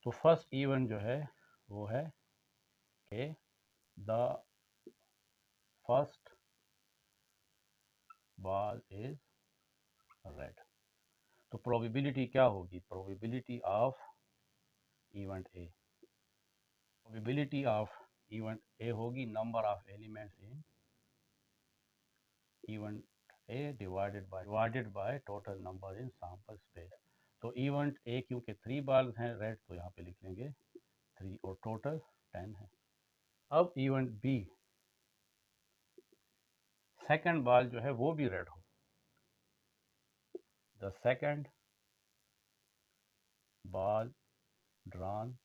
तो फर्स्ट इवेंट जो है वो है कि the first ball is red. तो प्रोबेबिलिटी क्या होगी? Probability of event A, probability of event A होगी number of elements in event A divided by total number in sample space. तो इवेंट ए क्योंकि 3 बॉल्स हैं रेड, तो यहाँ पे लिख लेंगे 3 और टोटल 10 है। अब इवेंट बी, सेकंड बॉल जो है वो भी रेड हो। The second ball drawn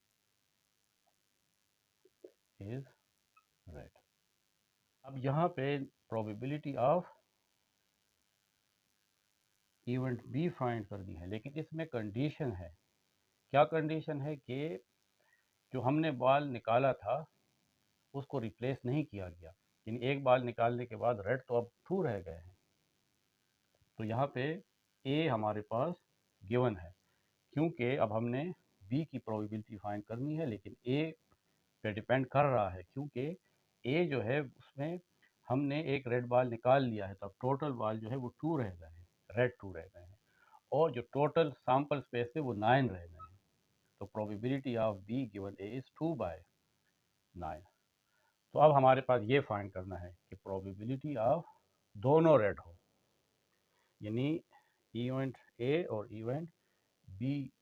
is red. अब यहाँ पे probability of event B find करनी है, लेकिन इसमें कंडीशन है। क्या कंडीशन है? कि जो हमने बॉल निकाला था उसको रिप्लेस नहीं किया गया, यानी एक बॉल निकालने के बाद रेड तो अब 2 रह गए हैं। तो यहाँ पे ए हमारे पास गिवन है, क्योंकि अब हमने बी की प्रोबेबिलिटी फाइंड करनी है, लेकिन ए पे डिपेंड कर रहा है, क्योंकि ए जो है उसमें हमने एक रेड बॉल निकाल लिया है, तो अब टोटल बॉल जो है वो 2 रह गए हैं, रेड 2 रह गए हैं, और जो टोटल सैंपल स्पेस थे वो 9 रह गए हैं। तो probability of B given A is 2/9। तो अब हमारे पास ये फाइंड करना है कि प्रोबेबिलिटी ऑफ दोनों रेड हो, यानी इवेंट ए और इवेंट बी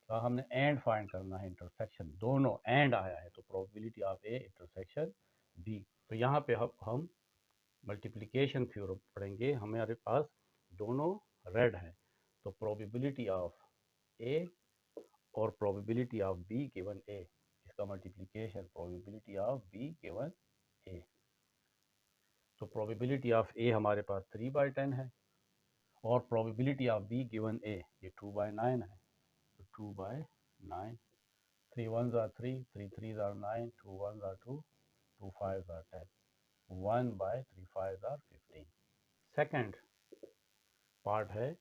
का हमने एंड फाइंड करना है, इंटरसेक्शन दोनों एंड आया है, तो probability of A intersection B. तो यहाँ पे हम मल्टीप्लिकेशन थ्योरम पढ़ेंगे, हमारे पास दोनों रेड हैं, तो प्रोबेबिलिटी ऑफ ए और probability of B given A, इसका multiplication probability of B given A. तो प्रोबेबिलिटी ऑफ ए हमारे पास 3/10 है और probability of B given A ये 2/9 है, तो 2/9, 3 1s are 3, 3 3s are 9, 2 1s are 2, 2 5s are 10, 1/3 5s are 15। Second part है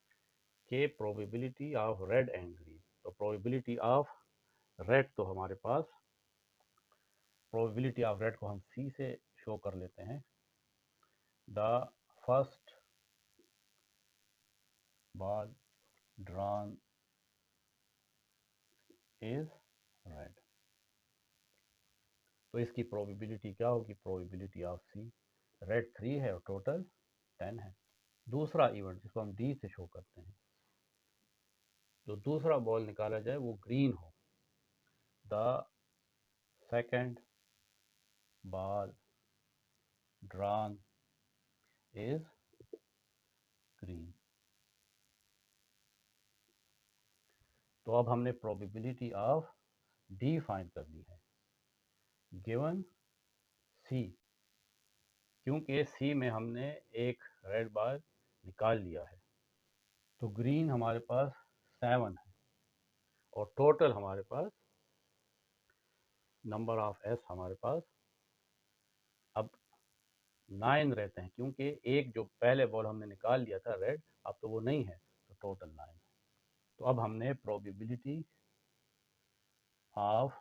कि probability of red and green. तो प्रोबेबिलिटी ऑफ रेड, तो हमारे पास प्रोबेबिलिटी ऑफ रेड को हम सी से शो कर लेते हैं। The first ball drawn is red. तो इसकी प्रोबेबिलिटी क्या होगी, प्रोबेबिलिटी ऑफ सी, रेड 3 है और टोटल 10 है। दूसरा इवेंट जिसको हम डी से शो करते हैं, जो दूसरा बॉल निकाला जाए वो ग्रीन हो। The second ball drawn is green. तो अब हमने प्रोबेबिलिटी ऑफ डी फाइंड करनी है गिवन सी, क्योंकि सी में हमने एक रेड बॉल निकाल लिया है। तो ग्रीन हमारे पास 7 है और टोटल हमारे पास नंबर ऑफ एस हमारे पास अब 9 रहते हैं, क्योंकि एक जो पहले बॉल हमने निकाल लिया था रेड, अब तो वो नहीं है, तो टोटल 9 है। तो अब हमने probability of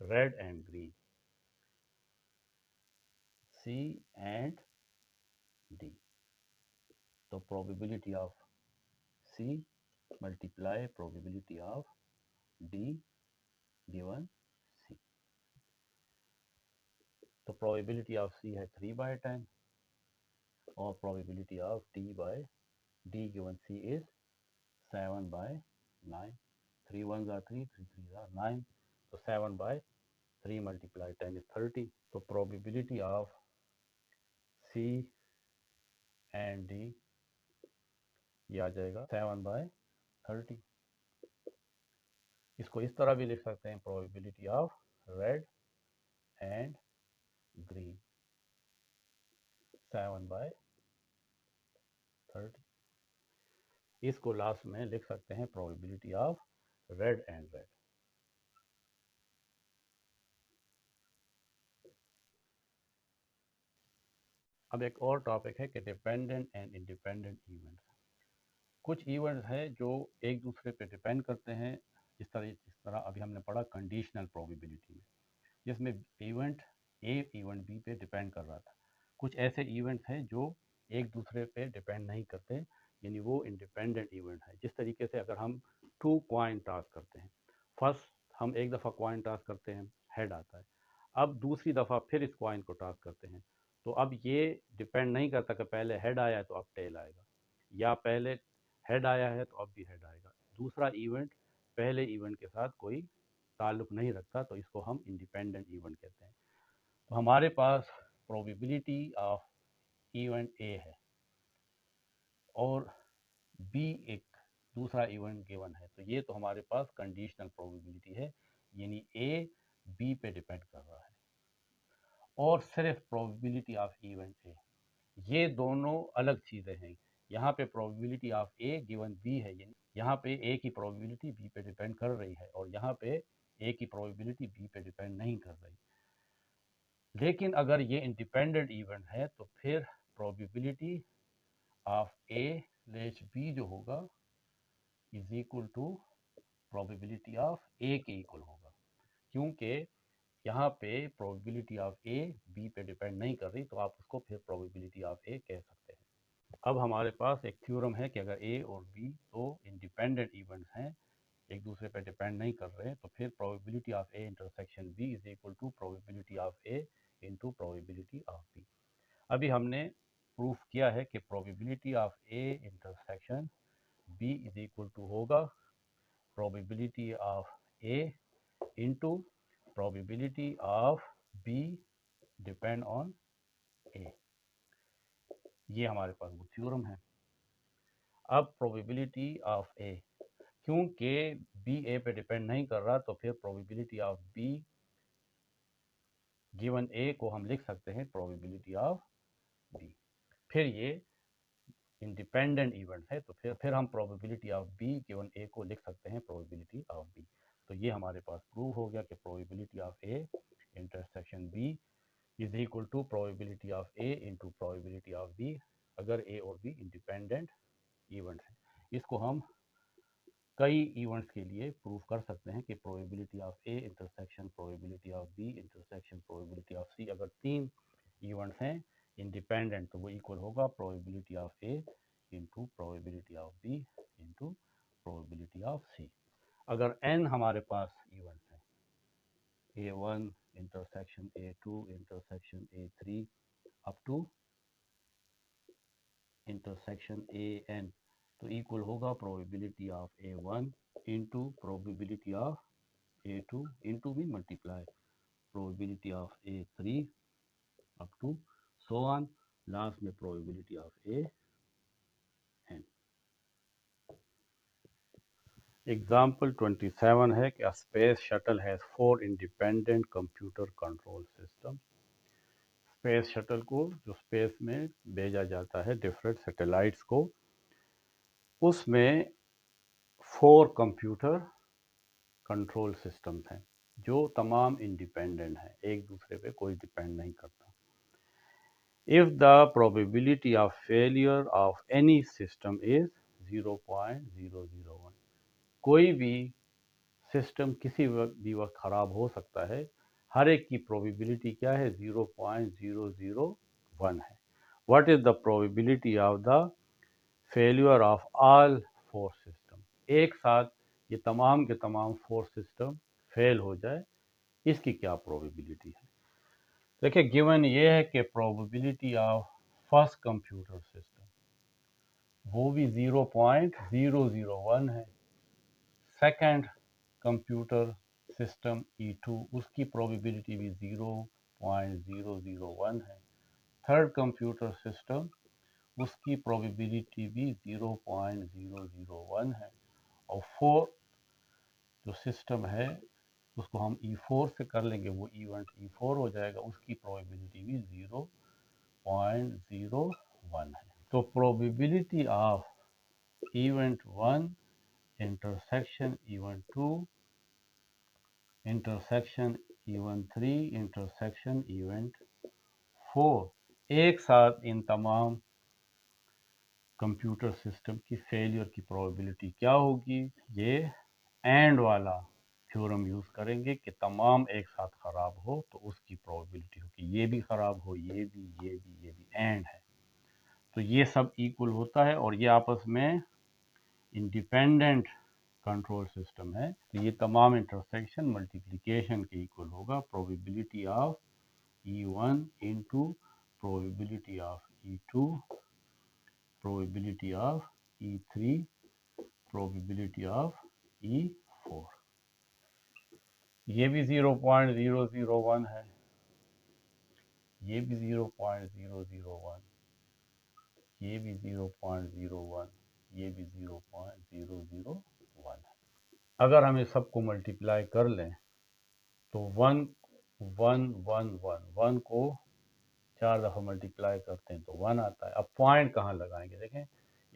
red and green, C and D, तो probability of C multiply probability of D given C. तो प्रोबेबिलिटी ऑफ सी है 3/10 और probability of D given C is 7/9, 3 1s are 3, 3 3s are 9, तो 7/3 multiplied 10 is 30। तो probability of C and D ये आ जाएगा 7/30। इसको इस तरह भी लिख सकते हैं, probability of red and green 7/30। इसको लास्ट में लिख सकते हैं probability of red and red. अब एक और टॉपिक है कि डिपेंडेंट एंड इंडिपेंडेंट इवेंट्स। कुछ इवेंट्स हैं जो एक दूसरे पे डिपेंड करते हैं, जिस तरह अभी हमने पढ़ा कंडीशनल प्रोबेबिलिटी में, जिसमें इवेंट ए इवेंट बी पे डिपेंड कर रहा था। कुछ ऐसे इवेंट्स हैं जो एक दूसरे पे डिपेंड नहीं करते, यानी वो इंडिपेंडेंट इवेंट है। जिस तरीके से अगर हम 2 कॉइन टॉस करते हैं, फर्स्ट हम एक दफ़ा कॉइन टॉस करते हैं, हेड आता है, अब दूसरी दफ़ा फिर इस कॉइन को टॉस करते हैं, तो अब ये डिपेंड नहीं करता कि पहले हेड आया है तो अब टेल आएगा, या पहले हेड आया है तो अब भी हेड आएगा। दूसरा इवेंट पहले इवेंट के साथ कोई ताल्लुक नहीं रखता, तो इसको हम इंडिपेंडेंट इवेंट कहते हैं। तो हमारे पास प्रोबेबिलिटी ऑफ इवेंट ए है और बी एक दूसरा इवेंट गिवन है, तो ये तो हमारे पास कंडीशनल प्रोबेबिलिटी है, यानी ए बी पे डिपेंड कर रहा है। और सिर्फ प्रोबेबिलिटी ऑफ इवेंट ए, ये दोनों अलग चीज़ें हैं। यहाँ पे probability of A given B है, यानी यहाँ पे ए की प्रोबेबिलिटी बी पे डिपेंड कर रही है और यहाँ पे ए की प्रोबेबिलिटी बी पे डिपेंड नहीं कर रही। लेकिन अगर ये इंडिपेंडेंट इवेंट है तो फिर probability of A less B जो होगा is equal to probability of A के इक्वल होगा, क्योंकि यहाँ पे प्रोबेबिलिटी ऑफ ए बी पे डिपेंड नहीं कर रही, तो आप उसको फिर प्रोबेबिलिटी ऑफ ए कह सकते हैं। अब हमारे पास एक थ्योरम है कि अगर ए और बी दो इंडिपेंडेंट इवेंट्स हैं, एक दूसरे पे डिपेंड नहीं कर रहे हैं, तो फिर probability of A intersection B is equal to probability of A into probability of B. अभी हमने प्रूफ किया है कि probability of A intersection B is equal to होगा probability of A into probability of B depend on A. ये हमारे पास वो theorem है। अब प्रोबेबिलिटी ऑफ ए, क्योंकि बी ए पे डिपेंड नहीं कर रहा, तो फिर प्रोबेबिलिटी ऑफ बी गिवन ए को हम लिख सकते हैं प्रोबेबिलिटी ऑफ बी। फिर ये इंडिपेंडेंट इवेंट है, तो फिर हम प्रोबेबिलिटी ऑफ बी गिवन ए को लिख सकते हैं प्रोबेबिलिटी ऑफ बी। तो ये हमारे पास प्रूव हो गया कि probability of A intersection B is equal to probability of A into probability of B, अगर ए और बी इंडिपेंडेंट इवेंट है। इसको हम कई इवेंट्स के लिए प्रूव कर सकते हैं कि probability of A intersection probability of B intersection probability of C, अगर 3 इवेंट्स हैं इंडिपेंडेंट, तो वो इक्वल होगा probability of A into probability of B into probability of C. अगर n हमारे पास इवेंट्स हैं, A1 intersection A2 intersection A3 up to intersection AN, तो इक्वल होगा probability of A1 into probability of A2 into भी multiply probability of A3 up to so on, last में probability of AN। Example 27 है कि space shuttle has 4 independent computer control system. Space shuttle को जो space में भेजा जाता है डिफरेंट सैटेलाइट्स को, उसमें 4 कंप्यूटर कंट्रोल सिस्टम्स हैं जो तमाम इंडिपेंडेंट हैं, एक दूसरे पे कोई डिपेंड नहीं करता। If the probability of failure of any system is 0.001, कोई भी सिस्टम किसी भी वक्त ख़राब हो सकता है, हर एक की प्रोबेबिलिटी क्या है 0.001 है। What is the probability of the failure of all 4 system, एक साथ ये तमाम के तमाम 4 सिस्टम फेल हो जाए, इसकी क्या प्रोबेबिलिटी है। देखिए गिवन ये है कि probability of first computer system वो भी 0.001 है, सेकंड कंप्यूटर सिस्टम E2 उसकी प्रोबेबिलिटी भी 0.001 है, थर्ड कंप्यूटर सिस्टम उसकी प्रोबेबिलिटी भी 0.001 है, और फोर्थ जो सिस्टम है उसको हम E4 से कर लेंगे, वो इवेंट E4 हो जाएगा, उसकी प्रोबेबिलिटी भी 0.01 है। तो probability of event 1 intersection event 2 intersection event 3 intersection event 4, एक साथ इन तमाम कंप्यूटर सिस्टम की फेलियर की प्रोबेबिलिटी क्या होगी, ये एंड वाला थ्योरम यूज़ करेंगे कि तमाम एक साथ ख़राब हो तो उसकी प्रोबेबिलिटी होगी, ये भी ख़राब हो, ये भी एंड है, तो ये सब इक्वल होता है और ये आपस में इंडिपेंडेंट कंट्रोल सिस्टम है, तो ये तमाम इंटरसेक्शन मल्टीप्लिकेशन के इक्वल होगा probability of E1 into probability of E2 probability of E3 probability of E4। ये भी 0.001 है, ये भी 0.001, ये भी 0.01, ये भी 0.001 है। अगर हम इस सबको मल्टीप्लाई कर लें तो 1 1 1 1 1 को 4 दफ़ा मल्टीप्लाई करते हैं तो 1 आता है। अब पॉइंट कहाँ लगाएंगे, देखें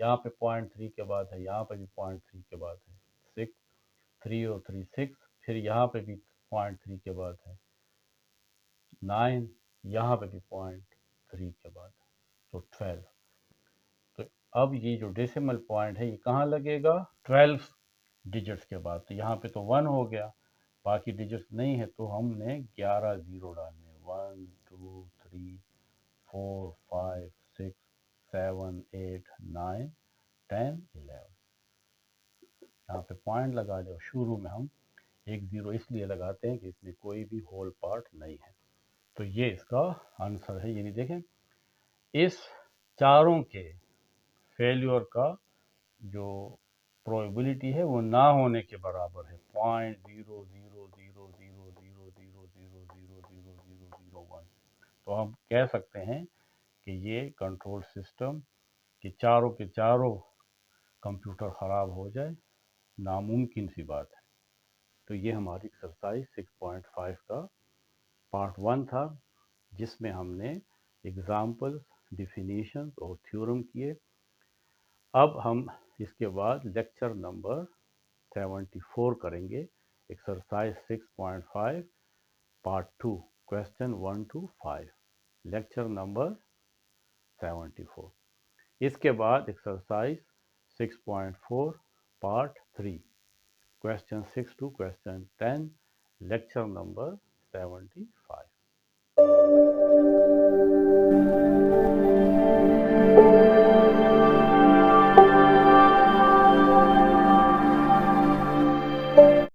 यहाँ पे 0.3 के बाद है, यहाँ पे भी 0.3 के बाद है 6, 3 और 3 6, फिर यहाँ पे भी 0.3 के बाद है 9, यहाँ पे भी 0.3 के बाद है तो 12। तो अब ये जो डेसिमल पॉइंट है ये कहाँ लगेगा, 12 डिजिट्स के बाद, तो यहाँ पे तो 1 हो गया, बाकी डिजिट्स नहीं है, तो हमने 11 ज़ीरो डालने, 1 2 3 4 5 6 7 8 9 10 11। यहाँ पे पॉइंट लगा दे। शुरू में हम एक ज़ीरो इसलिए लगाते हैं कि इसमें कोई भी होल पार्ट नहीं है। तो ये इसका आंसर है। यानी देखें इस चारों के फेल्योर का जो प्रोबेबिलिटी है वो ना होने के बराबर है 0.00000000000001। तो हम कह सकते हैं कि ये कंट्रोल सिस्टम कि चारों के चारों कंप्यूटर ख़राब हो जाए नामुमकिन सी बात है। तो ये हमारी एक्सरसाइज 6.5 का पार्ट 1 था, जिसमें हमने एग्जाम्पल, डिफिनीशन और थ्योरम किए। अब हम इसके बाद लेक्चर नंबर 74 करेंगे, exercise 6.5 part 2, question 1 to 5, lecture number 74। इसके बाद exercise 6.4 part 3, question 6 to question 10, lecture number 75।